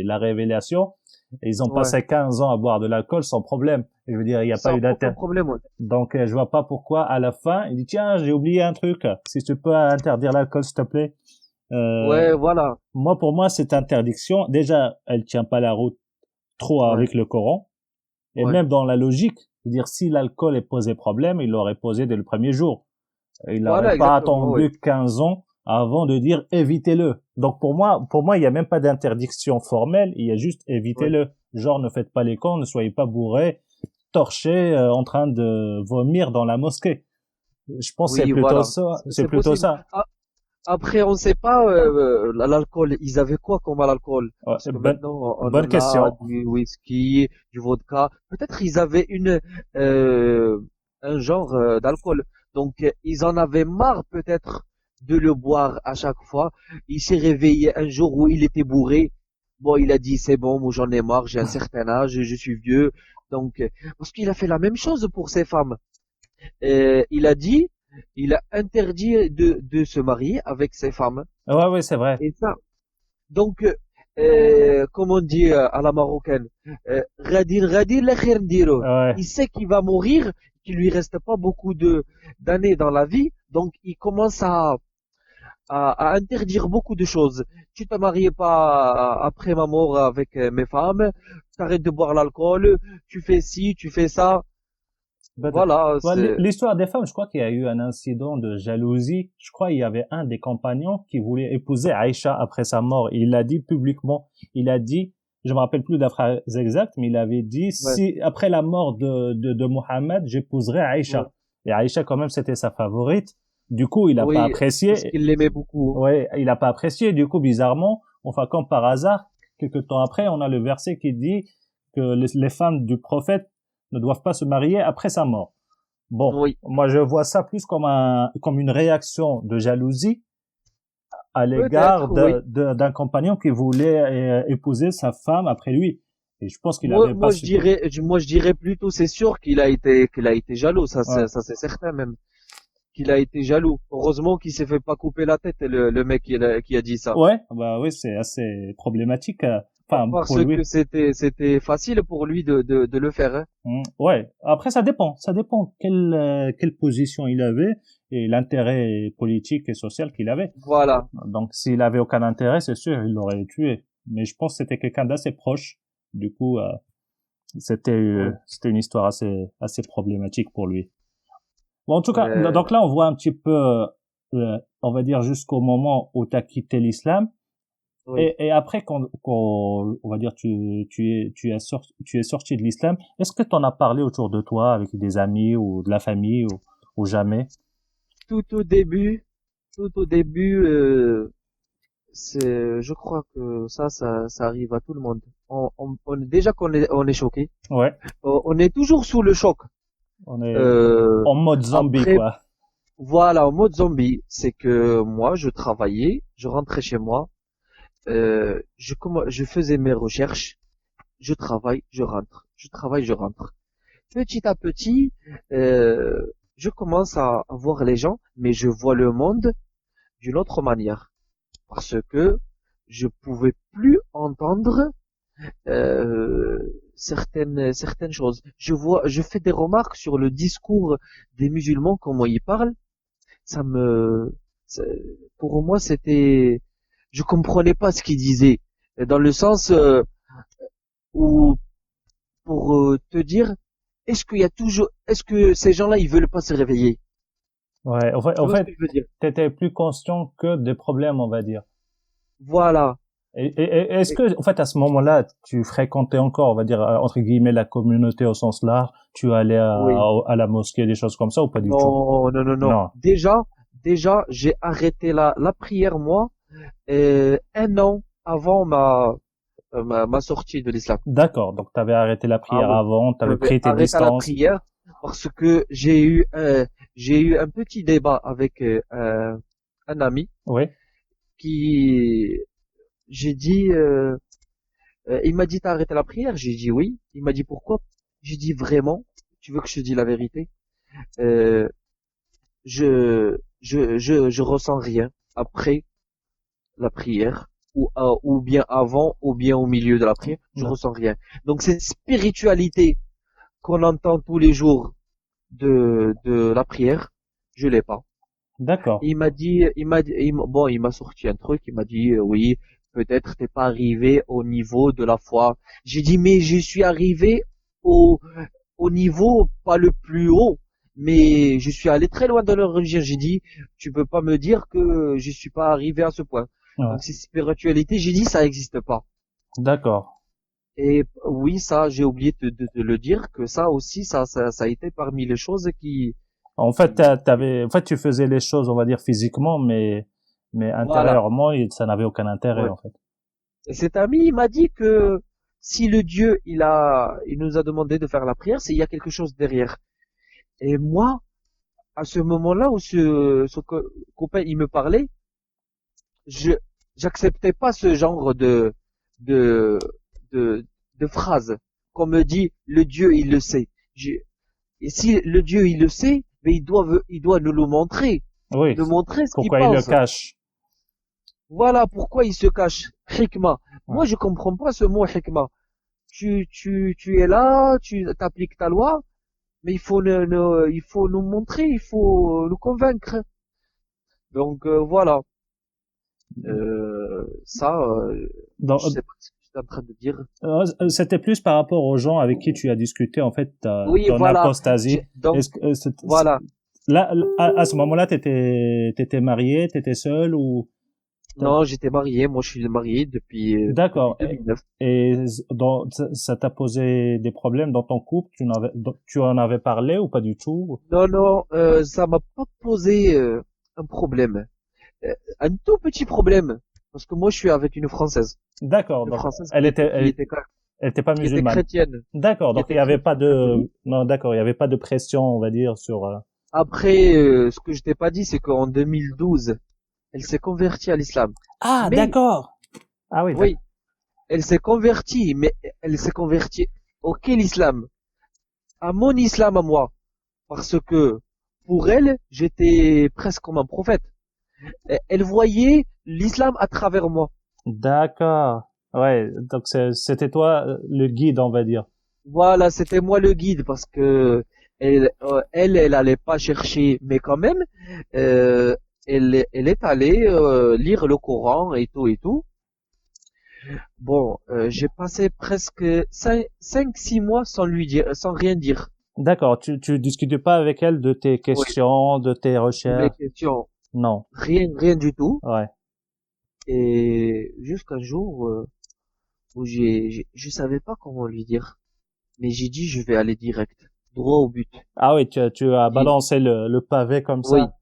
la révélation, ils ont Ouais. passé 15 ans à boire de l'alcool sans problème. Je veux dire, il n'y a pas Sans eu aucun d'inter. problème. Ouais. Donc, je vois pas pourquoi, à la fin, il dit, tiens, j'ai oublié un truc. Si tu peux interdire l'alcool, s'il te plaît. Euh, Ouais, voilà. moi, pour moi, cette interdiction, déjà, elle tient pas la route trop Ouais. avec le Coran. Et Ouais. même dans la logique, je veux dire, si l'alcool est posé problème, il l'aurait posé dès le premier jour. Il n'aurait Voilà, pas exactement. Ouais. attendu 15 ans avant de dire évitez-le. Donc pour moi, il n'y a même pas d'interdiction formelle, il y a juste Ouais. évitez-le. Genre, ne faites pas les cons, ne soyez pas bourrés, torchés, en train de vomir dans la mosquée. Je pense que Oui, voilà. c'est C'est plutôt possible. ça. Après, on sait pas l'alcool. Ils avaient quoi comme alcool? Ouais, Parce que maintenant, on bonne en a question. du whisky, du vodka. Peut-être ils avaient un genre d'alcool. Donc, ils en avaient marre peut-être de le boire à chaque fois. Il s'est réveillé un jour où il était bourré. Bon, il a dit c'est bon, moi j'en ai marre, j'ai un certain âge, je suis vieux. Donc, parce qu'il a fait la même chose pour ses femmes. Il a dit il a interdit de se marier avec ses femmes. Ouais, ouais, c'est vrai. Et ça, donc, comme on dit à la marocaine, Ghadir Ghadir la khair ndiro. Ouais. Il sait qu'il va mourir, qu'il lui reste pas beaucoup de d'années dans la vie, donc il commence à interdire beaucoup de choses. Tu te maries pas après ma mort avec mes femmes, tu arrêtes de boire l'alcool, tu fais ci, tu fais ça. Peut-être. Voilà, Ouais, c'est, l'histoire des femmes, je crois qu'il y a eu un incident de jalousie. Je crois qu'il y avait un des compagnons qui voulait épouser Aïcha après sa mort. Et il l'a dit publiquement. Il a dit, je me rappelle plus de la phrase exacte, mais il avait dit, ouais, si après la mort de Mohammed, j'épouserai ouais. Aïcha. Et Aïcha, quand même, c'était sa favorite. Du coup, il a pas Oui, parce apprécié. qu'il l'aimait beaucoup. Ouais, il a pas apprécié. Du coup, bizarrement, enfin, comme par hasard, quelques temps après, on a le verset qui dit que les femmes du prophète ne doivent pas se marier après sa mort. Bon, Oui, moi je vois ça plus comme une réaction de jalousie à l'égard peut-être, oui. d'un compagnon qui voulait épouser sa femme après lui. Et je pense qu'il avait pas su. Moi, je dirais plutôt, c'est sûr qu'il a été jaloux. Ouais, Ça, c'est certain même. Qu'il a été jaloux. Heureusement qu'il s'est fait pas couper la tête, le mec qui a dit ça. ouais, bah oui, c'est assez problématique. Enfin, pour Parce lui. que c'était facile pour lui de le faire, hein. Ouais. Après, ça dépend. Ça dépend quelle position il avait et l'intérêt politique et social qu'il avait. Voilà. Donc, s'il avait aucun intérêt, c'est sûr, il l'aurait tué. Mais je pense que c'était quelqu'un d'assez proche. Du coup, Ouais. c'était une histoire assez problématique pour lui. Bon, en tout cas, Euh, donc là, on voit un petit peu, on va dire jusqu'au moment où tu as quitté l'islam. oui. Et après, on va dire, tu es sorti de l'islam, est-ce que tu en as parlé autour de toi avec des amis ou de la famille ou jamais? Tout au début, tout au début, je crois que ça arrive à tout le monde. Déjà on est choqué. Ouais, On est toujours sous le choc. on est Euh, en mode zombie, Après, quoi. voilà, en mode zombie, c'est que moi, je travaillais, je rentrais chez moi, je faisais mes recherches, je travaille, je rentre, je travaille, je rentre. Petit à petit, je commence à voir les gens, mais je vois le monde d'une autre manière, parce que je pouvais plus entendre certaines choses. Je fais des remarques sur le discours des musulmans, comment ils parlent. Ça me, ça- pour moi, je comprenais pas ce qu'ils disaient, dans le sens où, pour te dire, est-ce que ces gens-là, ils veulent pas se réveiller? Ouais, Tu en vois ce fait, que je veux dire? t'étais plus conscient que des problèmes, on va dire. Voilà. Et est-ce Et- que, en fait, à ce moment-là, tu fréquentais encore, on va dire, entre guillemets, la communauté au sens large, tu allais oui. à la mosquée, des choses comme ça, ou pas du tout? Non, non, non, non. Non. Déjà, j'ai arrêté la prière, moi, un an avant ma sortie de l'islam. D'accord. Donc, t'avais arrêté la Ah prière oui. avant, t'avais J'avais pris tes arrêté la distances. prière parce que j'ai eu un petit débat avec un ami Oui. qui, j'ai dit, il m'a dit t'as arrêté la prière? J'ai dit oui. Il m'a dit pourquoi? J'ai dit vraiment, tu veux que je te dise la vérité? Euh, je ressens rien après la prière, ou bien avant, ou bien au milieu de la prière, je Non. ressens rien. Donc cette spiritualité qu'on entend tous les jours de la prière, je l'ai pas. D'accord. Bon, il m'a sorti un truc, il m'a dit, oui, peut-être t'es pas arrivé au niveau de la foi. J'ai dit, mais je suis arrivé au, au niveau, pas le plus haut, mais je suis allé très loin dans leur religion. J'ai dit, tu peux pas me dire que je suis pas arrivé à ce point. Ouais. Donc, ces spiritualités, j'ai dit, ça n'existe pas. D'accord. Et oui, ça, j'ai oublié de le dire, que ça aussi, ça a été parmi les choses En fait, en fait, tu faisais les choses, on va dire, physiquement, mais voilà, intérieurement, ça n'avait aucun intérêt, ouais. en fait. Et cet ami, il m'a dit que si le Dieu, il nous a demandé de faire la prière, c'est il y a quelque chose derrière. Et moi, à ce moment-là où copain, il me parlait, je, j'acceptais pas ce genre de, de, de phrase qu'on me dit, le Dieu, il le sait. Et si le Dieu, il le sait, mais il doit Oui. nous montrer ce qu'il Pourquoi il le pense. cache? Voilà pourquoi il se cache. Hikma. Ouais. Moi, je comprends pas ce mot hikma. Tu es là, tu appliques ta loi, mais il faut nous montrer, il faut nous convaincre. Donc voilà. Je Donc, sais pas ce que tu es en train de dire. c'était plus par rapport aux gens avec qui tu as discuté, en fait, Oui, ton voilà. apostasie. Donc Est-ce que, voilà. là, à ce moment-là, t'étais marié, t'étais seul ou Non, j'étais marié. Moi, je suis marié depuis d'accord. 2009. Et ça t'a posé des problèmes dans ton couple? Tu en avais parlé ou pas du tout? Non, non, ça m'a pas posé un problème. Un tout petit problème. Parce que moi, je suis avec une Française. D'accord. Une Donc, Française elle était pas qui était musulmane. chrétienne. D'accord. Qui Donc, il était y avait pas chrétienne de, catholique. non, d'accord. Il y avait pas de pression, on va dire, sur, Après, ce que je t'ai pas dit, c'est qu'en 2012, elle s'est convertie à l'islam. ah, Mais, d'accord. Ah oui, oui, d'accord. elle s'est convertie, mais elle s'est convertie au quel islam? À mon islam à moi. Parce que, pour elle, j'étais presque comme un prophète. Elle voyait l'islam à travers moi. D'accord. Ouais. Donc, c'était toi, le guide, on va dire. Voilà, c'était moi le guide parce que elle allait pas chercher, mais quand même, euh, elle est allée lire le Coran et tout et tout. Bon, j'ai passé presque 5, 6 mois sans lui dire, sans rien dire. D'accord. Tu discutais pas avec elle de tes Oui, questions, de tes de mes recherches? questions, Non. rien du tout. Ouais. Et jusqu'un jour où je savais pas comment lui dire, mais j'ai dit je vais aller direct, droit au but. Ah oui, tu as J'ai dit, balancé le pavé comme oui, ça.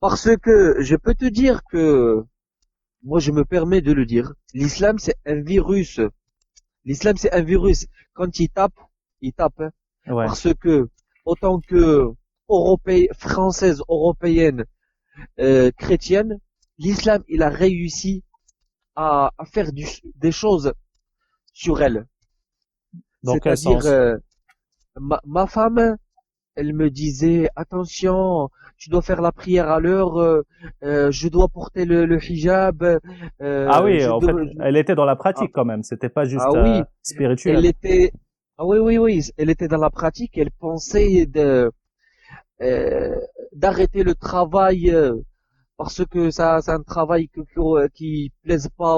parce que je peux te dire que moi, je me permets de le dire. L'islam, c'est un virus. L'islam, c'est un virus. Quand il tape, hein. Ouais. Parce que, autant que française, européenne, chrétienne, l'islam, il a réussi à faire des choses sur elle. Dans quel C'est-à-dire, sens? ma femme, elle me disait, attention, tu dois faire la prière à l'heure, je dois porter le hijab, Ah oui, je en dois, fait, elle était dans la ah, pratique quand même. C'était pas ah juste oui, elle spirituel. était, ah oui, oui, oui, elle était dans la pratique, elle pensait euh, d'arrêter le travail parce que ça, c'est un travail qui plaise pas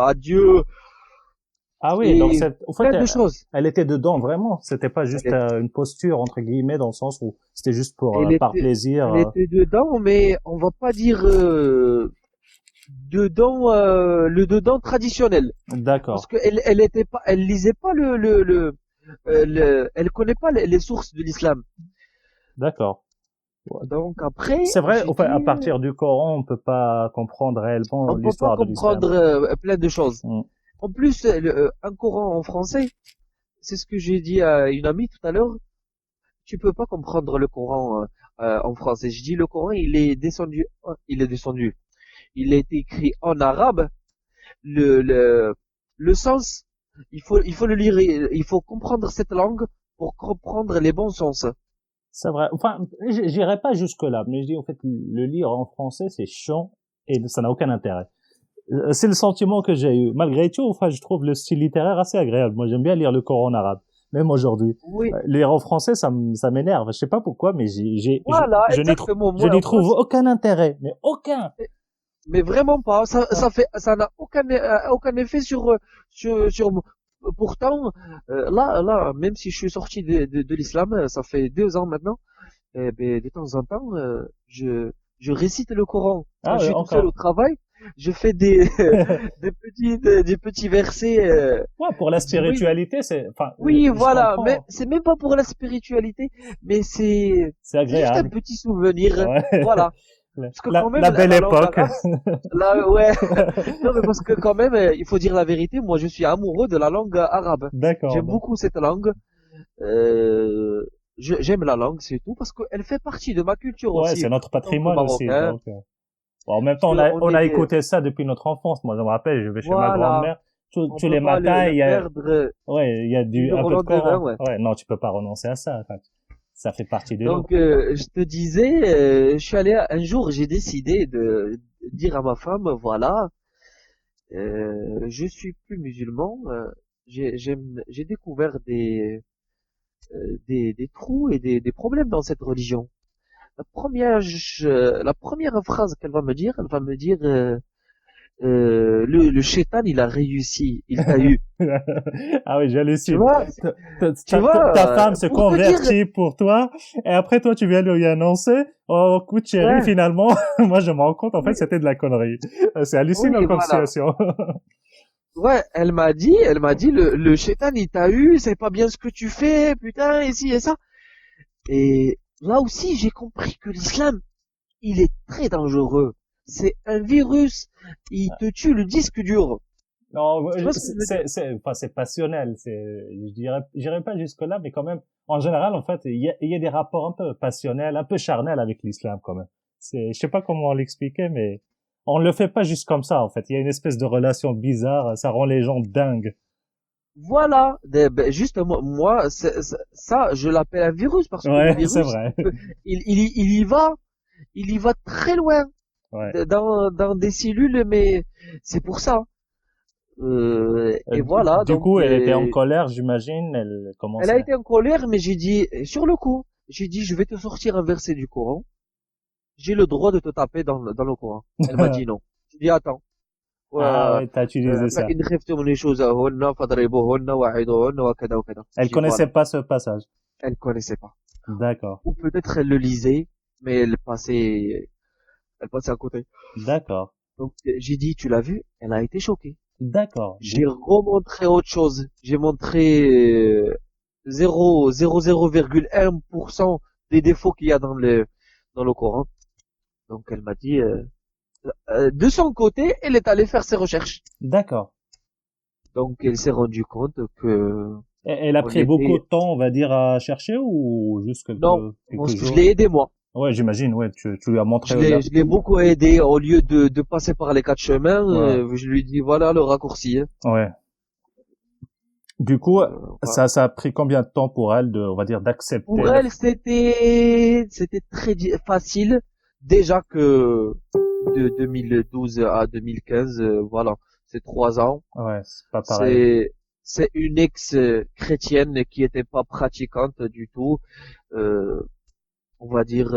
à Dieu Ah oui, donc et en fait, plein de choses. elle était dedans vraiment. C'était pas Elle, juste est- une posture entre guillemets dans le sens où c'était juste pour elle par était, plaisir. elle était dedans, mais on va pas dire dedans le dedans traditionnel parce D'accord, que elle lisait pas elle connaît pas les sources de l'islam. d'accord. Ouais. Donc après, C'est vrai. j'ai Enfin, à dit, partir du Coran, on peut pas comprendre réellement on peut pas l'histoire de l'islam. comprendre plein de choses. Hmm. En plus, un Coran en français, c'est ce que j'ai dit à une amie tout à l'heure, tu peux pas comprendre le Coran en français. Je dis le Coran, il est descendu. Il a été écrit en arabe. Le, le, le sens, il faut le lire, il faut comprendre cette langue pour comprendre les bons sens. C'est vrai. Enfin, j'irai pas jusque là, mais je dis en fait le lire en français c'est chiant et ça n'a aucun intérêt. C'est le sentiment que j'ai eu. Malgré tout, enfin, je trouve le style littéraire assez agréable. Moi, j'aime bien lire le Coran en arabe, même aujourd'hui. Oui, Lire en français, ça m'énerve. Je sais pas pourquoi, mais voilà, exactement. je n'y Moi, trouve aucun intérêt, mais aucun. mais vraiment pas. Ouais. Ça n'a aucun effet sur moi. Pourtant, là, même si je suis sorti de l'islam, ça fait 2 ans maintenant, eh ben, de temps en temps, je récite le Coran. Quand Ah, je suis tout seul au encore. travail, je fais des petits versets. Ouais, pour la Je dis oui, spiritualité, enfin, oui, je voilà. Mais comprends. c'est même pas pour la spiritualité, mais C'est c'est juste un agréable. petit souvenir. Ouais. Voilà. Parce que quand même, La belle la langue époque. arabe, là, ouais. Non, mais parce que quand même, il faut dire la vérité, moi je suis amoureux de la langue arabe. D'accord. J'aime beaucoup cette langue. Euh, j'aime la langue, c'est tout, parce qu'elle fait partie de ma culture Ouais, aussi, c'est notre en tant que patrimoine aussi, Marocain. donc. Bon, en même Parce temps, que on on a est, écouté ça depuis notre enfance. Moi, je me rappelle, je vais chez ma voilà, grand-mère. on Tous peut les pas matins, le perdre ouais, il y a du jour un au peu de lendemain, Coran. ouais. Ouais, non, tu peux pas renoncer à ça. Enfin, Ça fait partie du lot. Donc, je te disais, je suis allé un jour, j'ai décidé de dire à ma femme, voilà, je suis plus musulman. J'ai découvert des trous et des problèmes dans cette religion. La première phrase qu'elle va me dire, elle va me dire, le shaitan, il a réussi, il t'a eu. Ah oui, Tu j'hallucine. vois, tu Ta vois, femme se pour te dire, convertit pour toi, et après toi tu viens lui annoncer, oh écoute chérie, ouais, finalement, moi je me rends compte, en fait oui, c'était de la connerie. C'est oui, hallucinant comme voilà. situation. Ouais, elle m'a dit, le shaitan, il t'a eu, c'est pas bien ce que tu fais, putain, et ci et ça. Et là aussi, j'ai compris que l'islam, il est très dangereux. C'est un virus, il te tue le disque dur. Non, Tu vois ce que je veux dire? enfin, c'est passionnel. J'irais pas jusque là, mais quand même, en général, en fait, il y a des rapports un peu passionnels, un peu charnels avec l'islam, quand même. Je sais pas comment l'expliquer, mais on le fait pas juste comme ça, en fait. Il y a une espèce de relation bizarre, ça rend les gens dingues. Voilà, ben, justement, moi, ça, je l'appelle un virus parce que le Ouais, c'est virus, vrai. il y va très loin Ouais. dans des cellules, mais c'est pour ça. Et voilà, Du donc coup, elle était en colère, j'imagine. Elle elle a commençait. été en colère, mais j'ai dit, sur le coup, j'ai dit, je vais te sortir un verset du Coran. J'ai le droit de te taper dans le Coran. Elle m'a dit non. J'ai dit, attends. Ah ouais, t'as utilisé ça. فإن خفتم نشوزهن فاضربوهن وعظوهن وكذا وكذا. Elle J'ai dit, connaissait voilà. pas ce passage. Elle connaissait pas. D'accord. Ou peut-être elle le lisait, mais elle passait à côté. D'accord. Donc, j'ai dit, tu l'as vu? Elle a été choquée. D'accord. J'ai remontré autre chose. J'ai montré 0,1% des défauts qu'il y a dans le Coran. Donc elle m'a dit, de son côté, elle est allée faire ses recherches. D'accord. Donc elle s'est rendue compte que Elle a on pris beaucoup était, de temps, on va dire, à chercher ou juste non, quelques je jours? l'ai aidé moi. Ouais, j'imagine, ouais, tu lui as montré Je l'ai, là. je l'ai beaucoup aidé au lieu de passer par les quatre chemins. Ouais, Je lui dis voilà le raccourci, hein. ouais. Du coup, Voilà. ça a pris combien de temps pour elle on va dire, d'accepter Pour elle, c'était très facile. Déjà que de 2012 à 2015, voilà, c'est 3 ans. Ouais, c'est pas pareil. C'est c'est une ex-chrétienne qui était pas pratiquante du tout. Euh, on va dire,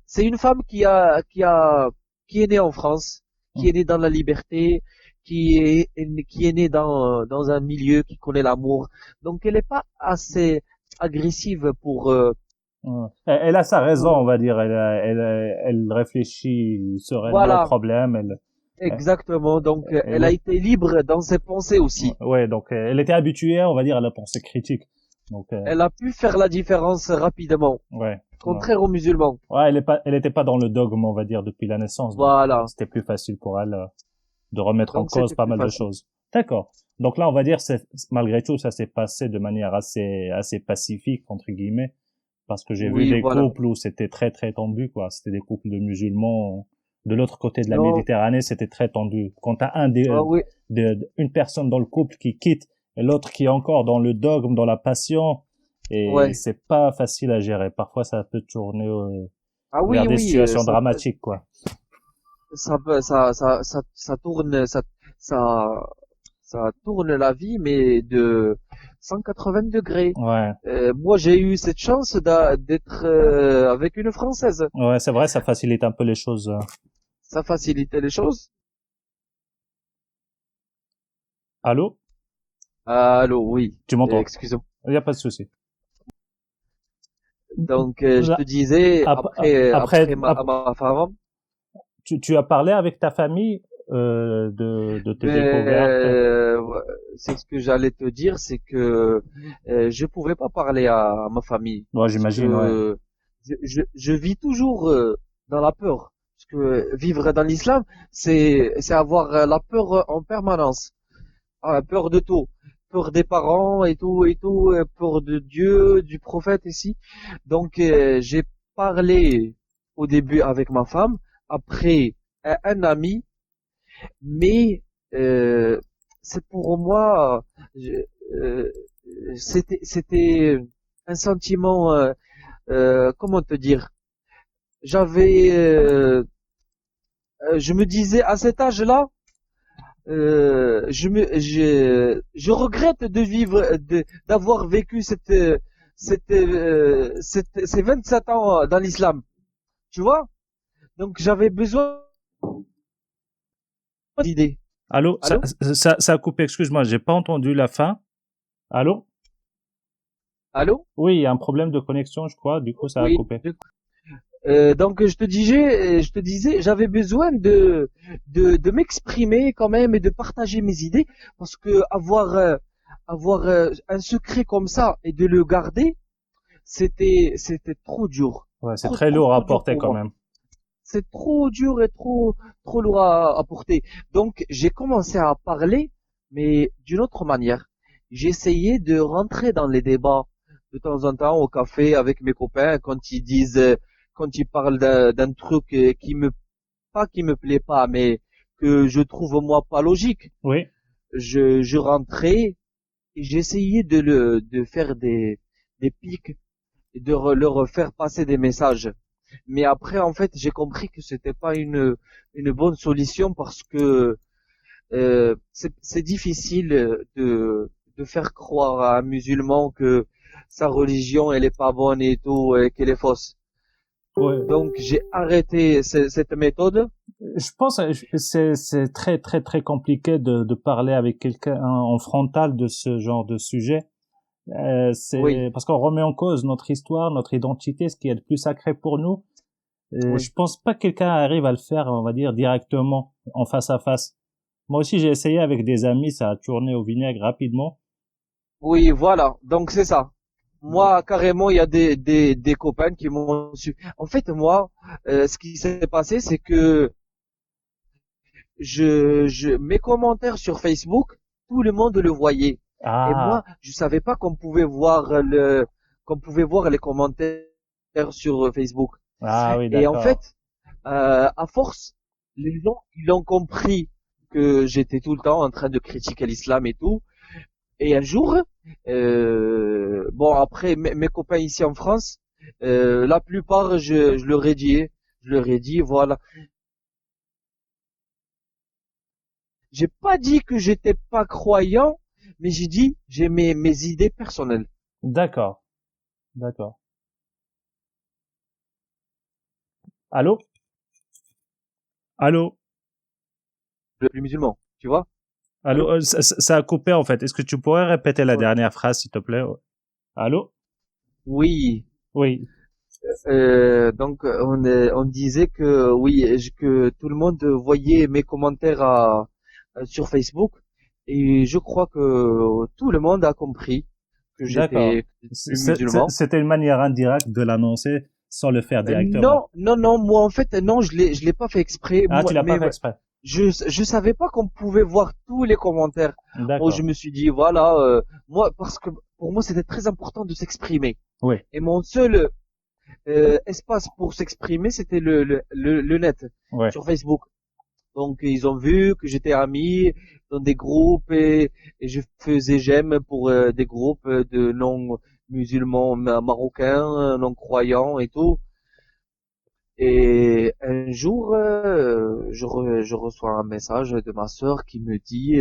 c'est une femme qui est née en France, qui est née dans la liberté, qui est née dans un milieu qui connaît l'amour. Donc elle n'est pas assez agressive Ouais. Elle a sa raison, on pour, va dire. Elle réfléchit sereinement au voilà, problème. exactement. Donc Elle elle a est, été libre dans ses pensées aussi. ouais, donc elle était habituée, on va dire, à la pensée critique. Donc, Elle a pu faire la différence rapidement, ouais. Ouais. contraire aux musulmans. Ouais, elle était pas dans le dogme, on va dire, depuis la naissance, donc Voilà. c'était plus facile pour elle de remettre en Donc cause c'était pas plus mal de facile. choses. D'accord. Donc là, on va dire, malgré tout, ça s'est passé de manière assez pacifique entre guillemets, parce que j'ai vu Oui, des voilà. couples où c'était très tendu, quoi. C'était des couples de musulmans de l'autre côté de la Non, Méditerranée, c'était très tendu. Quand t'as ah oui, une personne dans le couple qui quitte et l'autre qui est encore dans le dogme, dans la passion, et ouais. c'est pas facile à gérer. Parfois, ça peut tourner Ah vers oui, des oui, situations dramatiques, quoi. ça tourne, ça, ça tourne la vie, mais de 180 degrés. Ouais, Moi, j'ai eu cette chance d'être avec une Française. ouais, c'est vrai, ça facilite un peu les choses. Ça facilitait les choses. Allô? Allô, oui. Tu m'entends? Excuse-moi. Il n'y a pas de souci. Donc, je te Là, disais, après, après ma femme, tu as parlé avec ta famille de tes découvertes? ouais, c'est ce que j'allais te dire, c'est que je pouvais pas parler à ma famille Ouais, parce j'imagine, ouais. que je vis toujours dans la peur. Parce que vivre dans l'islam, c'est avoir la peur en permanence. Ah, peur de tout. Peur des parents et tout, peur de Dieu, du prophète ici. Donc, j'ai parlé au début avec ma femme, après un ami, mais euh, c'est pour moi, je- euh, c'était un sentiment comment te dire, j'avais, je me disais à cet âge-là, je regrette de vivre, d'avoir vécu ces 27 ans dans l'islam, tu vois. Donc j'avais besoin d'idées. Allô, Allô? ça a coupé. Excuse-moi, j'ai pas entendu la fin. Allô? Allô? Oui, il y a un problème de connexion, je crois. Du coup, ça a Oui. coupé. Donc je te disais, j'avais besoin de m'exprimer quand même et de partager mes idées parce que avoir un secret comme ça et de le garder, c'était trop dur, Ouais, c'est très lourd à trop dur porter pour quand moi. même. C'est trop dur et trop lourd à porter. Donc j'ai commencé à parler, mais d'une autre manière. J'essayais de rentrer dans les débats de temps en temps au café avec mes copains quand ils parlent d'un truc qui me plaît pas, mais que je trouve moi pas logique. Oui. Je rentrais et j'essayais de faire des pics et leur faire passer des messages. Mais après, en fait, j'ai compris que c'était pas une bonne solution parce que c'est difficile de faire croire à un musulman que sa religion elle est pas bonne et tout et qu'elle est fausse. Ouais. Donc j'ai arrêté cette méthode. Je pense que c'est très très très compliqué de parler avec quelqu'un en frontal de ce genre de sujet. Oui, C'est parce qu'on remet en cause notre histoire, notre identité, ce qui est le plus sacré pour nous. Je oui, pense pas que quelqu'un arrive à le faire, on va dire, directement, en face à face. Moi aussi, j'ai essayé avec des amis, ça a tourné au vinaigre rapidement. oui, voilà. Donc c'est ça. Moi, carrément, il y a des copains qui m'ont su. En fait, moi, ce qui s'est passé, c'est que mes commentaires sur Facebook, tout le monde le voyait. Et moi, Ah, je savais pas qu'on pouvait voir les commentaires sur Facebook. ah oui, Et en fait, d'accord. à force, les gens, ils ont compris que j'étais tout le temps en train de critiquer l'islam et tout. Et un jour, bon après mes copains ici en France, la plupart je leur ai dit voilà, j'ai pas dit que j'étais pas croyant, mais j'ai dit j'ai mes idées personnelles. D'accord, d'accord. Allô? Allô? Le musulman, tu vois. Allô? Allô? Ça a coupé en fait. Est-ce que tu pourrais répéter la Ouais. dernière phrase, s'il te plaît? Allô? Oui. Oui. Donc on disait que oui que tout le monde voyait mes commentaires sur Facebook et je crois que tout le monde a compris que D'accord. j'étais plus musulman. C'était une manière indirecte de l'annoncer sans le faire directement. Non, moi en fait non, je l'ai pas fait exprès, Ah, tu l'as pas mais fait exprès. je savais pas qu'on pouvait voir tous les commentaires. Moi je D'accord. me suis dit voilà, moi parce que pour moi c'était très important de s'exprimer Oui. et mon seul espace pour s'exprimer, c'était le net Ouais. sur Facebook. Donc ils ont vu que j'étais ami dans des groupes et je faisais j'aime pour des groupes de non musulmans marocains, non croyants et tout. Et un jour, je reçois un message de ma sœur qui me dit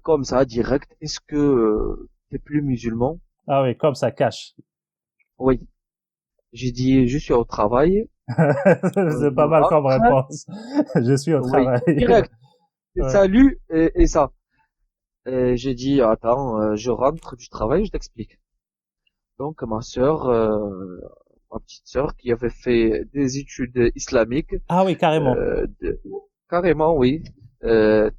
comme ça direct, est-ce que t'es plus musulman? Ah oui, comme ça cache. Oui. J'ai dit je suis au travail. C'est Je pas mal comme rentre. réponse. Je suis au Oui, travail. direct. Ouais. Salut et ça. Et j'ai dit attends, je rentre du travail, je t'explique. Donc ma sœur, ma petite sœur qui avait fait des études islamiques, Ah oui, carrément. carrément oui,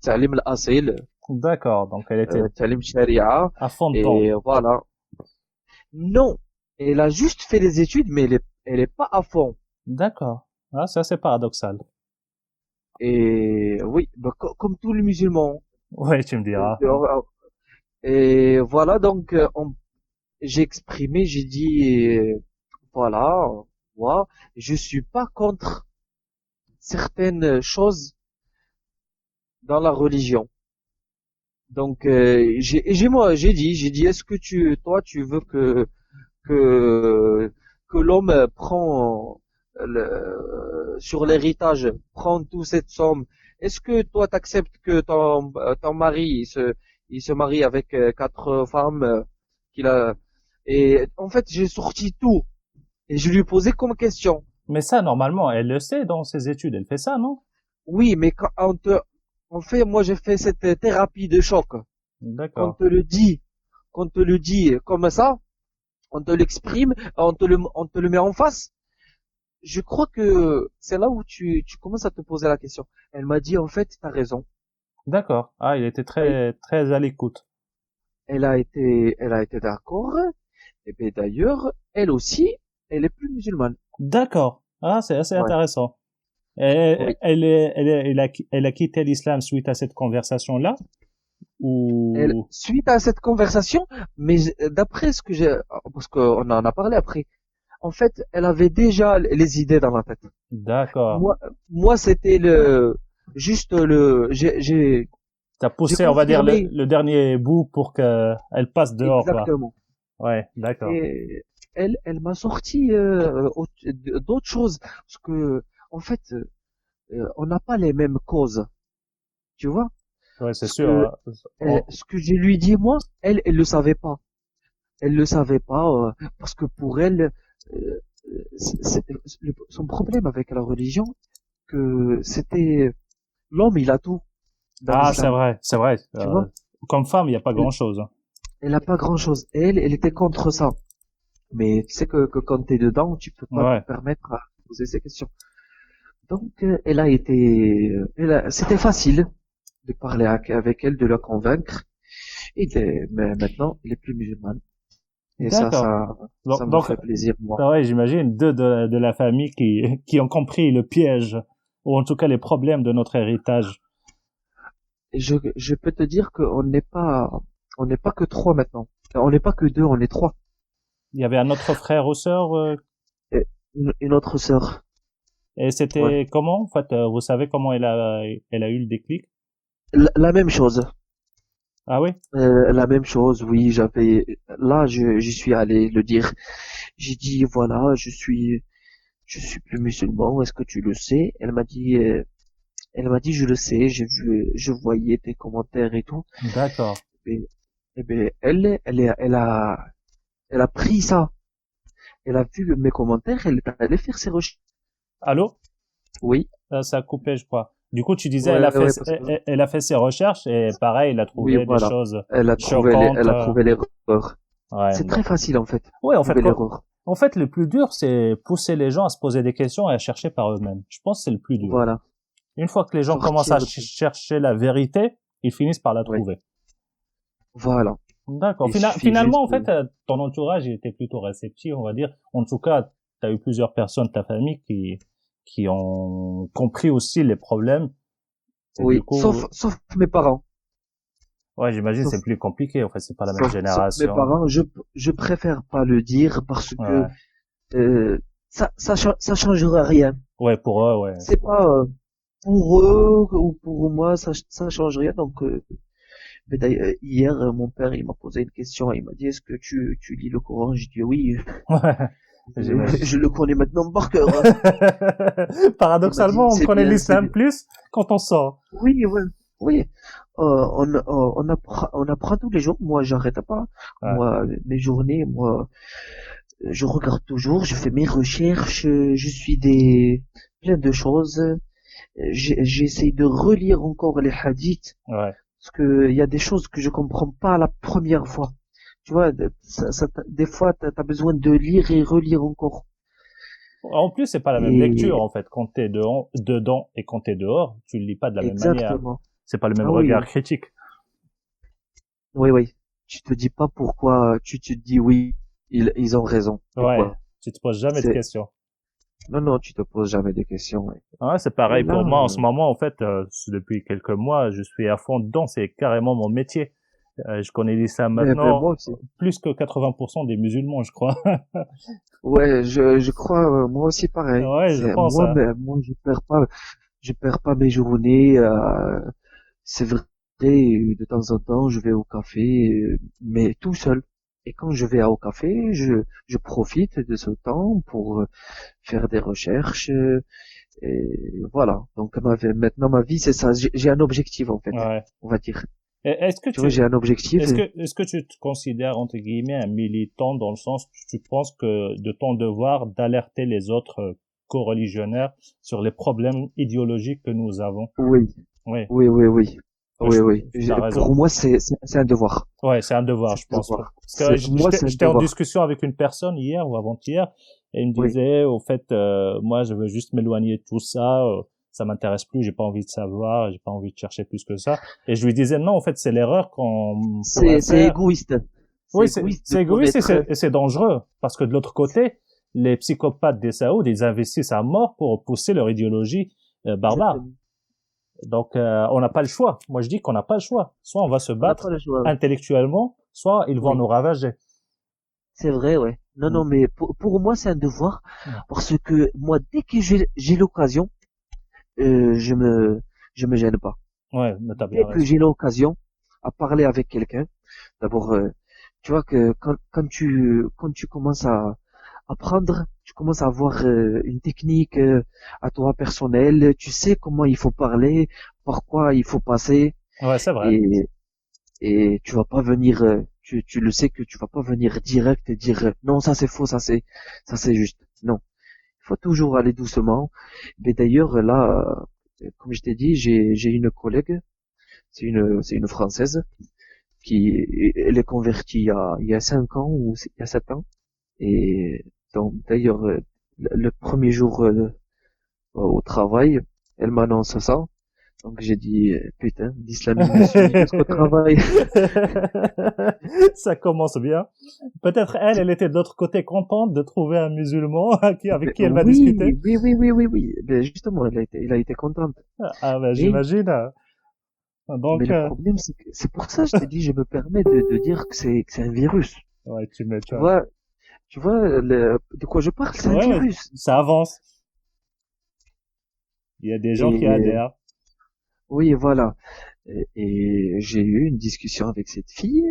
تعليم الأصيل, D'accord. Donc elle était تعليم sharia à fond dedans. et voilà. Non, elle a juste fait les études, mais elle est pas à fond. D'accord. Ah, ça c'est paradoxal. Et oui, bah, comme tous les musulmans. Oui, tu me diras. Et voilà donc j'ai exprimé, j'ai dit voilà, moi, je suis pas contre certaines choses dans la religion. Donc j'ai dit, est-ce que toi tu veux que que que l'homme prend sur l'héritage, prend toute cette somme. Est-ce que toi t'acceptes que ton mari il se marie avec quatre femmes qu'il a et en fait j'ai sorti tout et je lui ai posé comme question. Mais ça, normalement, elle le sait dans ses études. Elle fait ça, non? Oui, mais quand on fait, moi j'ai fait cette thérapie de choc. Quand on D'accord. te le dit, quand on te le dit comme ça, on te l'exprime, on te le met en face. Je crois que c'est là où tu commences à te poser la question. Elle m'a dit, en fait, t'as raison. D'accord. Ah, il était Oui. très, très à l'écoute. Elle a été d'accord. Et bien d'ailleurs, elle aussi, elle est plus musulmane. D'accord. Ah, c'est assez Ouais. intéressant. Oui. Elle a quitté l'islam suite à cette conversation-là? Ou... Suite à cette conversation, mais d'après ce que j'ai, parce qu'on en a parlé après, en fait, elle avait déjà les idées dans la tête. D'accord. Moi, moi, c'était juste T'as j'ai poussé, on va dire, confirmé le dernier bout pour qu'elle passe dehors, quoi. exactement. Ouais, d'accord. Et elle m'a sorti d'autres choses parce que en fait, on n'a pas les mêmes causes, tu vois. Ouais, c'est Ce sûr. que On- ce que je lui dis moi, elle le savait pas. Elle le savait pas parce que pour elle, son problème avec la religion, que c'était l'homme, il a tout dans Ah, l'islam, c'est vrai. tu vois. Comme femme, il n'y a pas Elle, grand-chose, hein. elle a pas grand-chose. Elle était contre ça. Mais tu sais que quand t'es dedans, tu peux pas te Ouais. permettre à poser ces questions. Donc, c'était facile de parler avec elle, de la convaincre. Mais maintenant, elle est plus musulmane. Et D'accord. ça me Donc, fait plaisir, moi. ah ouais, j'imagine deux de la famille qui ont compris le piège, ou en tout cas les problèmes de notre héritage. Et je peux te dire on n'est pas que trois maintenant. On n'est pas que deux, on est trois. Il y avait un autre frère ou sœur, Et une autre sœur. et Ouais. c'était comment, en fait, vous savez comment elle a eu le déclic? La même chose. Ah oui? La même chose, oui, là, j'y suis allé le dire. J'ai dit, voilà, je suis plus musulman, est-ce que tu le sais? Elle m'a dit, je le sais, je voyais tes commentaires et tout. D'accord. Et, et ben, elle a pris ça. Elle a vu mes commentaires, elle est allée faire ses recherches. Allô? Oui, Ça a coupé, je crois. Du coup, tu disais, ouais, ouais, parce que, elle a fait ses recherches et pareil, elle a oui, trouvé des voilà. choses Elle choquantes. a trouvé l'erreur. Ouais. C'est très facile, en fait, Ouais, en fait, trouver l'erreur. en fait, le plus dur, c'est pousser les gens à se poser des questions et à chercher par eux-mêmes. Je pense que c'est le plus dur. Voilà. Une fois que les gens commencent à Sortir de, chercher la vérité, ils finissent par la oui, trouver. voilà. D'accord. Il suffit Finalement, juste en fait, ton entourage, il était plutôt réceptif, on va dire. En tout cas, tu as eu plusieurs personnes de ta famille qui ont compris aussi les problèmes. Et du oui, coup, sauf mes parents. ouais, j'imagine c'est Sauf, plus compliqué. En fait, c'est pas la même sauf mes génération. parents, je préfère pas le dire parce que Ouais. ça changera rien. Ouais, pour eux, ouais. C'est pas pour eux ou pour moi, ça change rien. Donc, mais d'ailleurs, hier, mon père, il m'a posé une question. Il m'a dit, est-ce que tu lis le Coran? J'ai dit oui, Ouais, j'imagine. je le connais maintenant par cœur. Il m'a dit, Paradoxalement, on c'est connaît bien, c'est l'islam bien. plus quand on sort. Oui, ouais, oui. On apprend tous les jours. Moi, j'arrête pas. Ouais, Moi, mes journées, moi, je regarde toujours, je fais mes recherches, je suis plein de choses. J'essaie de relire encore les hadiths ouais. parce que il y a des choses que je comprends pas la première fois. Tu vois, des fois, t'as besoin de lire et relire encore. En plus, c'est pas la même lecture, Et en fait. Quand t'es dedans et quand t'es dehors, tu le lis pas de la même manière. exactement. C'est pas le même Ah oui, regard oui, critique. oui, oui. Tu te dis pas pourquoi. Tu te dis oui, ils ont raison. Ouais. Pourquoi? Tu te poses jamais de C'est questions. non, non, tu te poses jamais des questions. Ouais. Ouais, c'est Et pareil là, pour moi en ce moment. En fait, depuis quelques mois, je suis à fond dedans. C'est carrément mon métier. Je connais l'islam mais maintenant moi aussi. plus que 80% des musulmans, je crois. Ouais, je crois, moi aussi pareil. Ouais, je C'est pense, moi, hein. mais moi je perds pas mes journées. C'est vrai, de temps en temps, je vais au café, mais tout seul. Et quand je vais au café, je profite de ce temps pour faire des recherches. Et voilà. Donc maintenant ma vie, c'est ça. J'ai un objectif en fait, Ouais. on va dire. Et Tu vois, j'ai un objectif. est-ce que tu te considères, entre guillemets, un militant dans le sens que tu penses que de ton devoir d'alerter les autres co-religionnaires sur les problèmes idéologiques que nous avons? Oui, Oui. oui, oui, oui, Ouais, oui, oui. t'as raison. Pour moi, c'est un devoir. Ouais, c'est un devoir, C'est je un pense. devoir. Parce que C'est pour moi, c'est un j'étais en devoir. discussion avec une personne hier ou avant-hier et il me Oui, disait, au fait, moi, je veux juste m'éloigner de tout ça. Ça m'intéresse plus. J'ai pas envie de savoir. J'ai pas envie de chercher plus que ça. Et je lui disais, non, en fait, c'est l'erreur qu'on pourrait c'est faire. égoïste. C'est Oui, égoïste de c'est égoïste connaître. et c'est dangereux. Parce que de l'autre côté, les psychopathes des Saouds, ils investissent à mort pour pousser leur idéologie barbare. Exactement. Donc, on n'a pas le choix. Moi, je dis qu'on n'a pas le choix. Soit on va se On n'a pas battre le choix. Oui, intellectuellement, soit ils vont oui, nous ravager. c'est vrai, ouais. Non, Mm. non, mais pour moi, c'est un devoir Mm. parce que moi, dès que j'ai l'occasion, je je me gêne pas. Ouais, mais t'as bien Dès que raison. j'ai l'occasion à parler avec quelqu'un, d'abord, tu vois que quand tu commences à apprendre, tu commences à avoir une technique à toi personnelle, tu sais comment il faut parler, par quoi il faut passer, Ouais, c'est vrai. et tu vas pas venir, tu le sais que tu vas pas venir direct et dire non ça c'est faux, ça c'est juste. Non, il faut toujours aller doucement. Mais d'ailleurs là, comme je t'ai dit, j'ai une collègue, c'est une française qui elle est convertie il y a 5 ans ou il y a 7 ans. Et donc d'ailleurs le premier jour au travail, elle m'annonce ça. Donc j'ai dit putain, l'islam il me suit jusqu'au travail. Ça commence bien. Peut-être elle, elle était de l'autre côté contente de trouver un musulman avec Ben qui elle va discuter. oui, oui, oui, oui, oui, oui. Ben justement, elle a été contente. Ah ben Mais, j'imagine. mais Donc, le problème, c'est que c'est pour ça que je t'ai dit, je me permets de dire que c'est un virus. ouais, tu Tu m'étonnes. vois, tu vois de quoi je parle, c'est un Ouais, ouais, virus. ça avance. Il y a des gens qui Et adhèrent. oui, voilà. Et j'ai eu une discussion avec cette fille.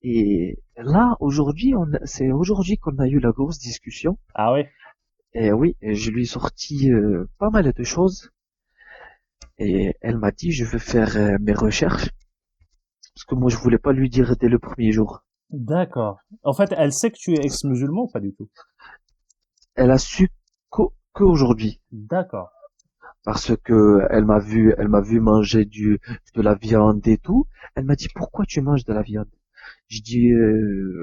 Et là, aujourd'hui, c'est aujourd'hui qu'on a eu la grosse discussion. Ah oui. Et oui, et je lui ai sorti pas mal de choses. Et elle m'a dit, je veux faire mes recherches. Parce que moi, je voulais pas lui dire dès le premier jour. D'accord. En fait, elle sait que tu es ex-musulman ou pas du tout? Elle a su qu'aujourd'hui. D'accord. Parce que elle m'a vu manger de la viande et tout. Elle m'a dit, pourquoi tu manges de la viande? Je dis,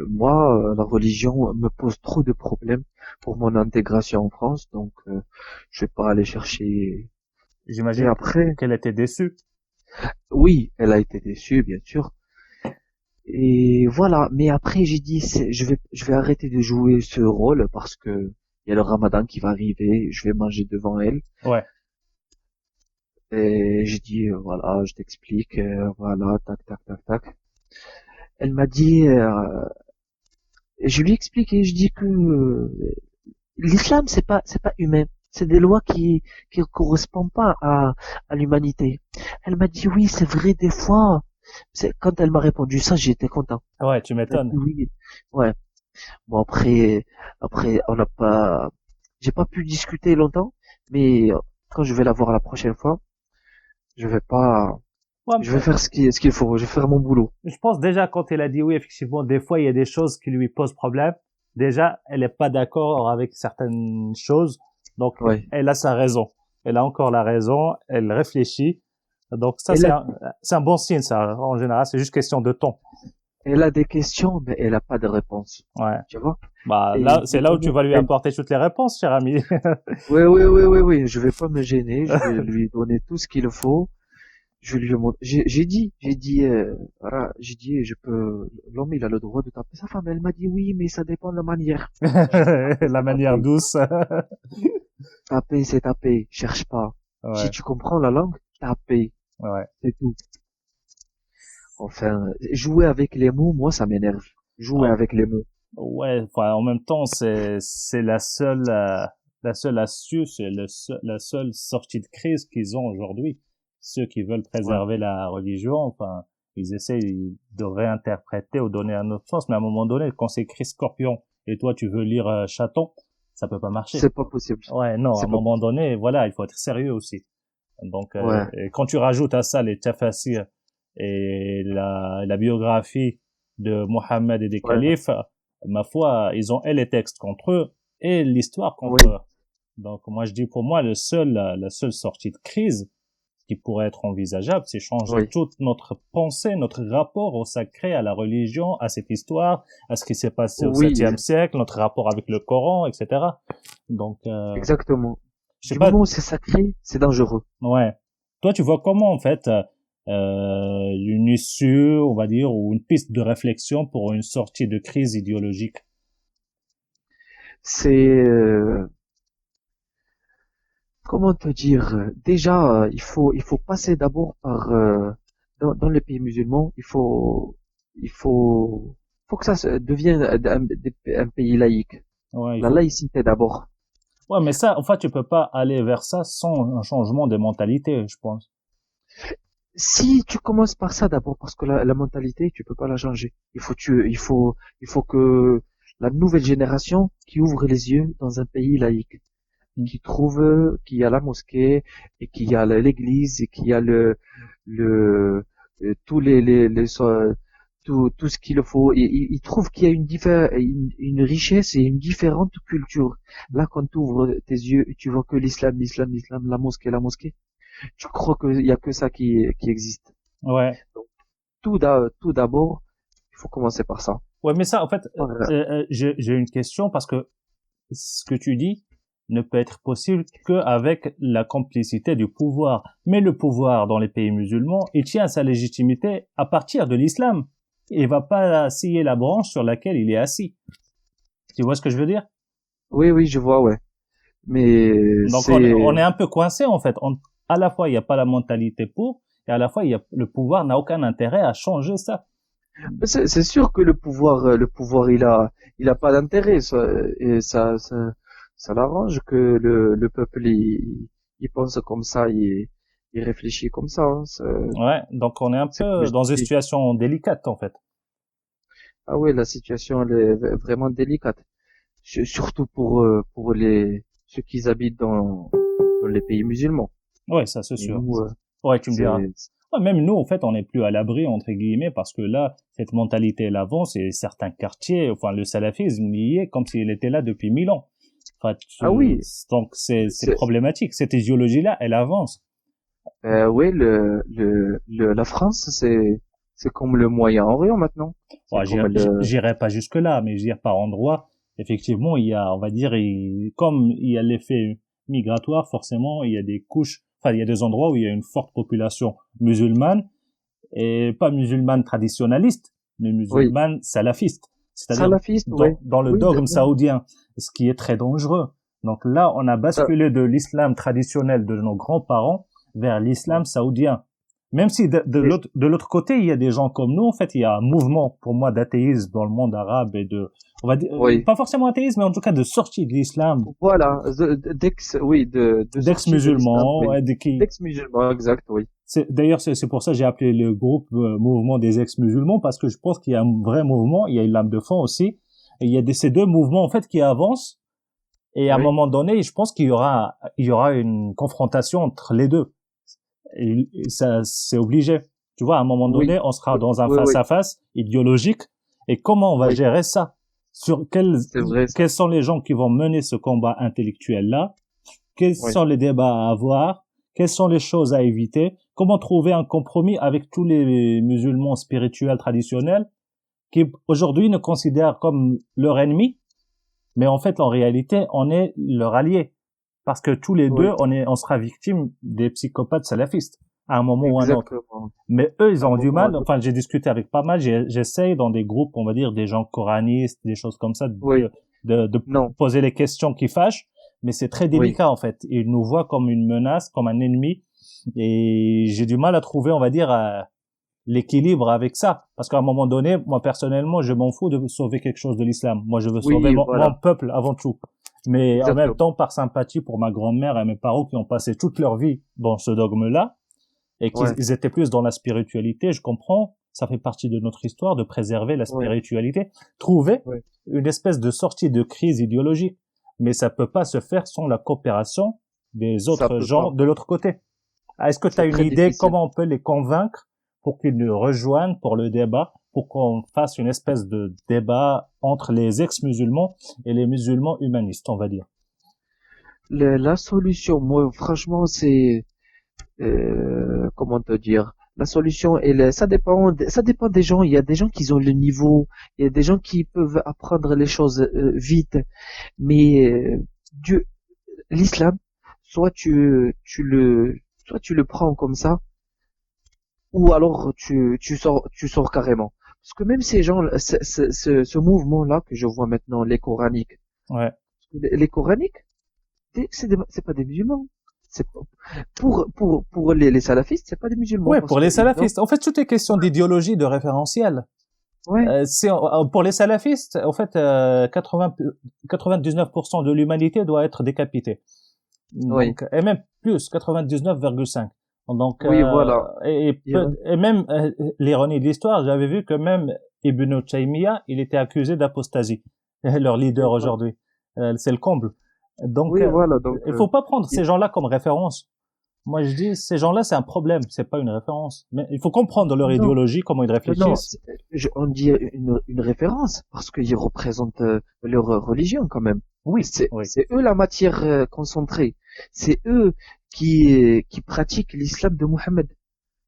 moi, la religion me pose trop de problèmes pour mon intégration en France, donc je vais pas aller chercher. Et J'imagine après, qu'elle était déçue. oui, elle a été déçue, bien sûr. Et voilà. Mais après, j'ai dit, je vais arrêter de jouer ce rôle parce que il y a le Ramadan qui va arriver. Je vais manger devant elle. Ouais. Et j'ai dit, voilà, je t'explique, voilà, tac, tac, tac, tac. Elle m'a dit, et je lui ai expliqué, je dis que l'islam c'est pas humain, c'est des lois qui correspondent pas à l'humanité. Elle m'a dit oui, c'est vrai des fois. C'est quand elle m'a répondu ça, j'étais content. Ouais, tu Elle m'a dit m'étonnes. oui, ouais. Bon après on n'a pas, j'ai pas pu discuter longtemps, mais quand je vais la voir la prochaine fois, je vais pas, Ouais, je vais faire ce qu'il faut, je vais faire mon boulot. je pense déjà quand elle a dit oui, effectivement, des fois il y a des choses qui lui posent problème. Déjà, elle n'est pas d'accord avec certaines choses, donc Ouais. elle a sa raison. Elle a encore la raison, elle réfléchit. Donc ça, Elle a, c'est un bon signe, ça. En général, c'est juste question de temps. elle a des questions, mais elle a pas de réponse. Ouais. Tu vois? Bah Et là, c'est là où tu vas lui apporter toutes les réponses, cher ami. oui, oui, oui, oui, oui, je vais pas me gêner, je vais lui donner tout ce qu'il faut. Je lui montre. J'ai dit, voilà, j'ai dit, l'homme, il a le droit de taper sa femme. Elle m'a dit oui, mais ça dépend de la manière. J'ai dit taper, La c'est manière taper. douce. Taper, c'est taper. Cherche pas. Si Ouais, tu comprends la langue, taper, ouais. c'est tout. Enfin, jouer avec les mots, moi, ça m'énerve. Jouer Ah, avec les mots. ouais, enfin, en même temps, c'est la seule astuce et la seule sortie de crise qu'ils ont aujourd'hui. Ceux qui veulent Ouais. préserver la religion, enfin, ils essayent de réinterpréter ou donner un autre sens, mais à un moment donné, quand c'est écrit scorpion et toi tu veux lire chaton, ça peut pas marcher. C'est pas possible. Ouais, non, à C'est un pas moment possible. donné, voilà, il faut être sérieux aussi. Donc, Ouais, et quand tu rajoutes à ça les tafassirs et la biographie de Mohammed et des ouais, califes, ma foi, ils ont et les textes contre eux et l'histoire contre oui, eux. Donc, moi, je dis pour moi, la seule sortie de crise qui pourrait être envisageable, c'est changer oui, toute notre pensée, notre rapport au sacré, à la religion, à cette histoire, à ce qui s'est passé au oui, 7e siècle, notre rapport avec le Coran, etc. Donc, exactement. je sais Du pas, moment où c'est sacré, c'est dangereux. ouais. Toi, tu vois comment, en fait, une issue, on va dire, ou une piste de réflexion pour une sortie de crise idéologique? C'est, comment te dire, déjà, il faut passer d'abord par, dans les pays musulmans, il faut que ça devienne un pays laïque. Ouais, il La faut. laïcité d'abord. Ouais, mais ça, en fait, tu peux pas aller vers ça sans un changement de mentalité, je pense. Si tu commences par ça d'abord, parce que la mentalité, tu peux pas la changer. Il faut que la nouvelle génération qui ouvre les yeux dans un pays laïque, Mm. qui trouve qu'il y a la mosquée et qu'il y a l'église et qu'il y a tous tout ce qu'il faut. Et il trouve qu'il y a une richesse et une différente culture. Là, quand tu ouvres tes yeux et tu vois que l'islam, la mosquée, tu crois qu'il y a que ça qui existe. Ouais. Donc, tout d'abord, il faut commencer par ça. Ouais, mais ça, en fait, Voilà. j'ai une question parce que ce que tu dis ne peut être possible qu'avec la complicité du pouvoir. Mais le pouvoir dans les pays musulmans, il tient sa légitimité à partir de l'islam. Il va pas scier la branche sur laquelle il est assis. Tu vois ce que je veux dire? Oui, oui, je vois, ouais. Mais Donc on c'est est un peu coincé en fait. À la fois il n'y a pas la mentalité pour, et à la fois le pouvoir n'a aucun intérêt à changer ça. c'est sûr que le pouvoir, il a pas d'intérêt, et ça l'arrange que le peuple, il pense comme ça, il réfléchit comme ça. Hein. Ouais, donc on est un C'est comme peu je dans une dis. situation délicate en fait. Ah oui, la situation, elle est vraiment délicate. Surtout pour ceux qui habitent dans les pays musulmans. Ouais, ça c'est Et sûr. nous, Ouais, tu me diras. c'est, Ouais, même nous, en fait, on n'est plus à l'abri, entre guillemets, parce que là, cette mentalité, elle avance et certains quartiers, enfin, le salafisme y est comme s'il était là depuis 1000 ans. Enfin, ah oui, donc c'est c'est, problématique. Cette idéologie-là, elle avance. oui, la France, c'est comme le Moyen-Orient maintenant. C'est Ouais, comme le, j'irai pas jusque là, mais je veux dire par endroit, effectivement, il y a, on va dire, comme il y a l'effet migratoire, forcément, il y a des couches, enfin, il y a des endroits où il y a une forte population musulmane et pas musulmane traditionnaliste, mais oui, musulmane salafiste. C'est-à-dire salafiste, oui, dans le oui, dogme saoudien, ce qui est très dangereux. Donc là, on a ça, basculé de l'islam traditionnel de nos grands-parents vers l'islam ouais. saoudien. Même si Et- de l'autre côté, il y a des gens comme nous, en fait, il y a un mouvement, pour moi, d'athéisme dans le monde arabe et on va dire, oui, pas forcément athéisme, mais en tout cas de sortie de l'islam, voilà, oui, de sortie de l'islam, d'ex-musulmans, oui, qui, d'ex-musulman, exact, oui. D'ailleurs, c'est pour ça que j'ai appelé le groupe Mouvement des ex-musulmans, parce que je pense qu'il y a un vrai mouvement, il y a une lame de fond aussi, et il y a ces deux mouvements en fait qui avancent, et à un Oui, moment donné, je pense il y aura une confrontation entre les deux. Et ça, c'est obligé. Tu vois, à un moment oui, donné, on sera oui, dans un oui, oui, face-à-face idéologique, et comment on va oui, gérer ça? Sur c'est vrai ça, quels sont les gens qui vont mener ce combat intellectuel-là? Quels oui, sont les débats à avoir, quelles sont les choses à éviter, comment trouver un compromis avec tous les musulmans spirituels traditionnels qui aujourd'hui nous considèrent comme leur ennemi, mais en fait en réalité on est leur allié parce que tous les deux oui, on sera victime des psychopathes salafistes à un moment ou un autre. exactement. Mais eux, ils À un ont du moment, mal. Enfin, j'ai discuté avec pas mal. J'essaye dans des groupes, on va dire, des gens coranistes, des choses comme ça, oui, de non, poser les questions qui fâchent. Mais c'est très oui, délicat, en fait. Ils nous voient comme une menace, comme un ennemi. Et j'ai du mal à trouver, on va dire, l'équilibre avec ça. Parce qu'à un moment donné, moi, personnellement, je m'en fous de sauver quelque chose de l'islam. Moi, je veux sauver oui, mon voilà, peuple avant tout. Mais en même exactement. temps, par sympathie pour ma grand-mère et mes parents qui ont passé toute leur vie dans ce dogme-là, et Ouais, qu'ils étaient plus dans la spiritualité, je comprends. Ça fait partie de notre histoire de préserver la ouais, spiritualité, trouver ouais. une espèce de sortie de crise idéologique. Mais ça peut pas se faire sans la coopération des Ça autres peut gens pas. de l'autre côté. Est-ce que tu as C'est une très idée difficile. comment on peut les convaincre pour qu'ils nous rejoignent pour le débat, pour qu'on fasse une espèce de débat entre les ex-musulmans et les musulmans humanistes, on va dire? La solution, moi, franchement, c'est comment te dire? La solution, ça dépend des gens. Il y a des gens qui ont le niveau, il y a des gens qui peuvent apprendre les choses vite, mais Dieu, l'islam, soit soit tu le prends comme ça, ou alors tu sors carrément. Parce que même ces gens, ce mouvement-là que je vois maintenant, les coraniques, Ouais. les coraniques, c'est pas des musulmans. C'est pas- pour les salafistes, c'est pas des musulmans Ouais, parce pour que les ils ont, salafistes. En fait, tout est question d'idéologie, de référentiel. ouais, Pour les salafistes, en fait, 99% de l'humanité doit être décapitée. oui, Donc, et même plus, 99,5. Donc, oui, voilà. et même l'ironie de l'histoire, j'avais vu que même Ibn Taymiyyah, il était accusé d'apostasie, leur Et leader voilà. aujourd'hui. C'est le comble. Donc, Oui, voilà. Donc, il faut pas prendre il- ces gens-là comme référence. Moi, je dis, ces gens-là, c'est un problème, c'est pas une référence. Mais il faut comprendre leur non, idéologie, comment ils non, réfléchissent. on dit une référence parce qu'ils représentent leur religion quand même. Oui, oui. C'est eux la matière concentrée. C'est eux qui pratiquent l'islam de Mohammed.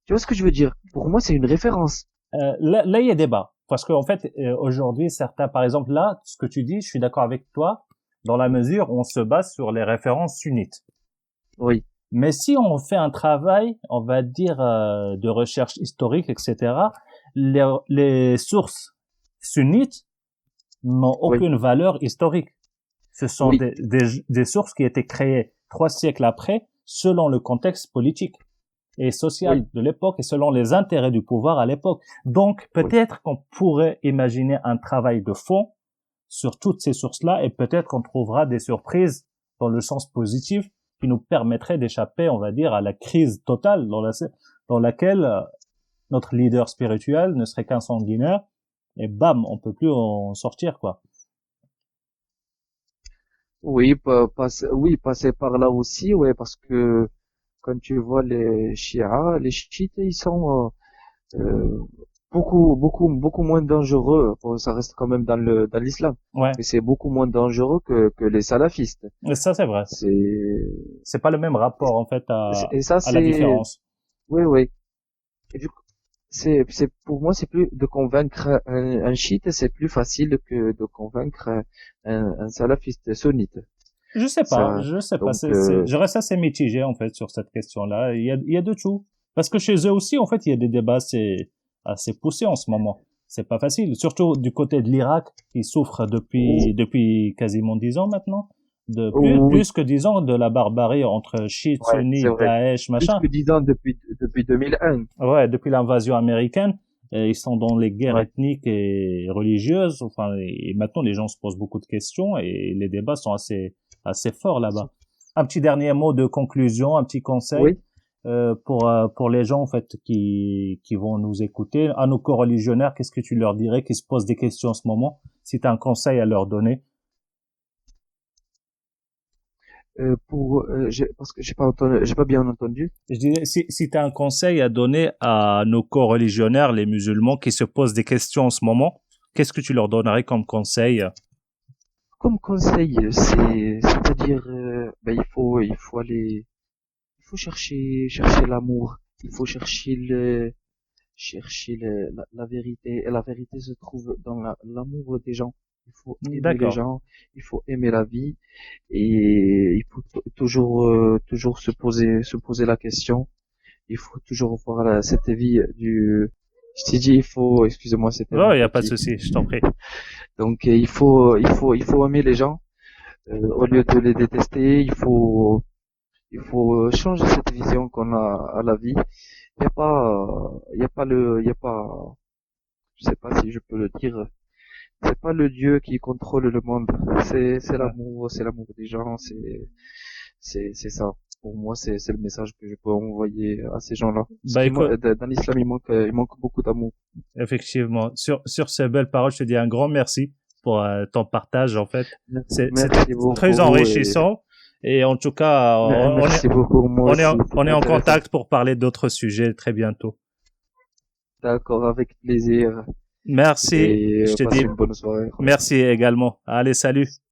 Tu vois ce que je veux dire? Pour moi, c'est une référence. Là, il y a débat. Parce qu'en fait, aujourd'hui, certains, par exemple, là, ce que tu dis, je suis d'accord avec toi, dans la mesure où on se base sur les références sunnites. Oui, Mais si on fait un travail, on va dire, de recherche historique, etc., les sources sunnites n'ont oui, aucune valeur historique. Ce sont oui, des sources qui étaient créées 3 siècles après, selon le contexte politique et oui, social de l'époque et selon les intérêts du pouvoir à l'époque. Donc, oui. peut-être qu'on pourrait imaginer un travail de fond sur toutes ces sources-là et peut-être qu'on trouvera des surprises dans le sens positif qui nous permettraient d'échapper, on va dire, à la crise totale dans laquelle notre leader spirituel ne serait qu'un sanguinaire et bam, on peut plus en sortir, quoi. Oui, oui, passer par là aussi, ouais, parce que quand tu vois les chiites, ils sont beaucoup moins dangereux. Bon, ça reste quand même dans l'islam, Ouais, mais c'est beaucoup moins dangereux que les salafistes. et ça c'est vrai. C'est, C'est pas le même rapport en fait et ça, à la différence. oui, oui. Et du coup, pour moi, c'est plus de convaincre un chiite, c'est plus facile que de convaincre un salafiste sunnite. Ça, Je sais pas. donc, Je reste assez mitigé en fait sur cette question-là. Il y a de tout. Parce que chez eux aussi, en fait, il y a des débats assez poussés en ce moment. C'est pas facile. Surtout du côté de l'Irak, qui souffre depuis quasiment 10 ans maintenant. oui, Plus que 10 ans de la barbarie entre chiites, ouais, c'est sunnites, vrai. Daesh, Plus machin. que 10 ans depuis 2001. Ouais, depuis l'invasion américaine, ils sont dans les guerres Ouais. ethniques et religieuses. Enfin, et maintenant, les gens se posent beaucoup de questions et les débats sont assez forts là-bas. Un petit dernier mot de conclusion, un petit conseil Oui. pour les gens en fait qui vont nous écouter, à nos coreligionnaires, qu'est-ce que tu leur dirais, qui se posent des questions en ce moment, si tu as un conseil à leur donner? Parce que j'ai pas bien entendu. Je dirais, si tu as un conseil à donner à nos coreligionnaires, les musulmans, qui se posent des questions en ce moment, qu'est-ce que tu leur donnerais comme conseil? Comme conseil, c'est-à-dire, ben, il faut chercher l'amour. Il faut chercher la vérité. Et la vérité se trouve dans l'amour des gens. Il faut aimer les D'accord. gens. Il faut aimer la vie. Et il faut toujours se poser la question. Il faut toujours voir cette vie je t'ai dit, excusez-moi, c'était Oh, mon il n'y a pas de petit. souci, je t'en prie. Donc, il faut aimer les gens, au lieu de les détester. Il faut changer cette vision qu'on a à la vie. Il y a pas, je sais pas si je peux le dire, c'est pas le Dieu qui contrôle le monde. Ouais. C'est l'amour des gens, c'est ça. pour moi, c'est le message que je peux envoyer à ces gens-là. Parce Bah qu'il écoute, dans l'islam, il manque beaucoup d'amour. effectivement, sur ces belles paroles, je te dis un grand merci pour ton partage. En fait, c'était Merci très beaucoup et enrichissant. Et en tout cas, merci beaucoup. Moi aussi, on c'était est en intéressant. contact pour parler d'autres sujets très bientôt. D'accord, avec plaisir. Merci. Et Je te passez dis une bonne soirée. merci également. Allez, salut.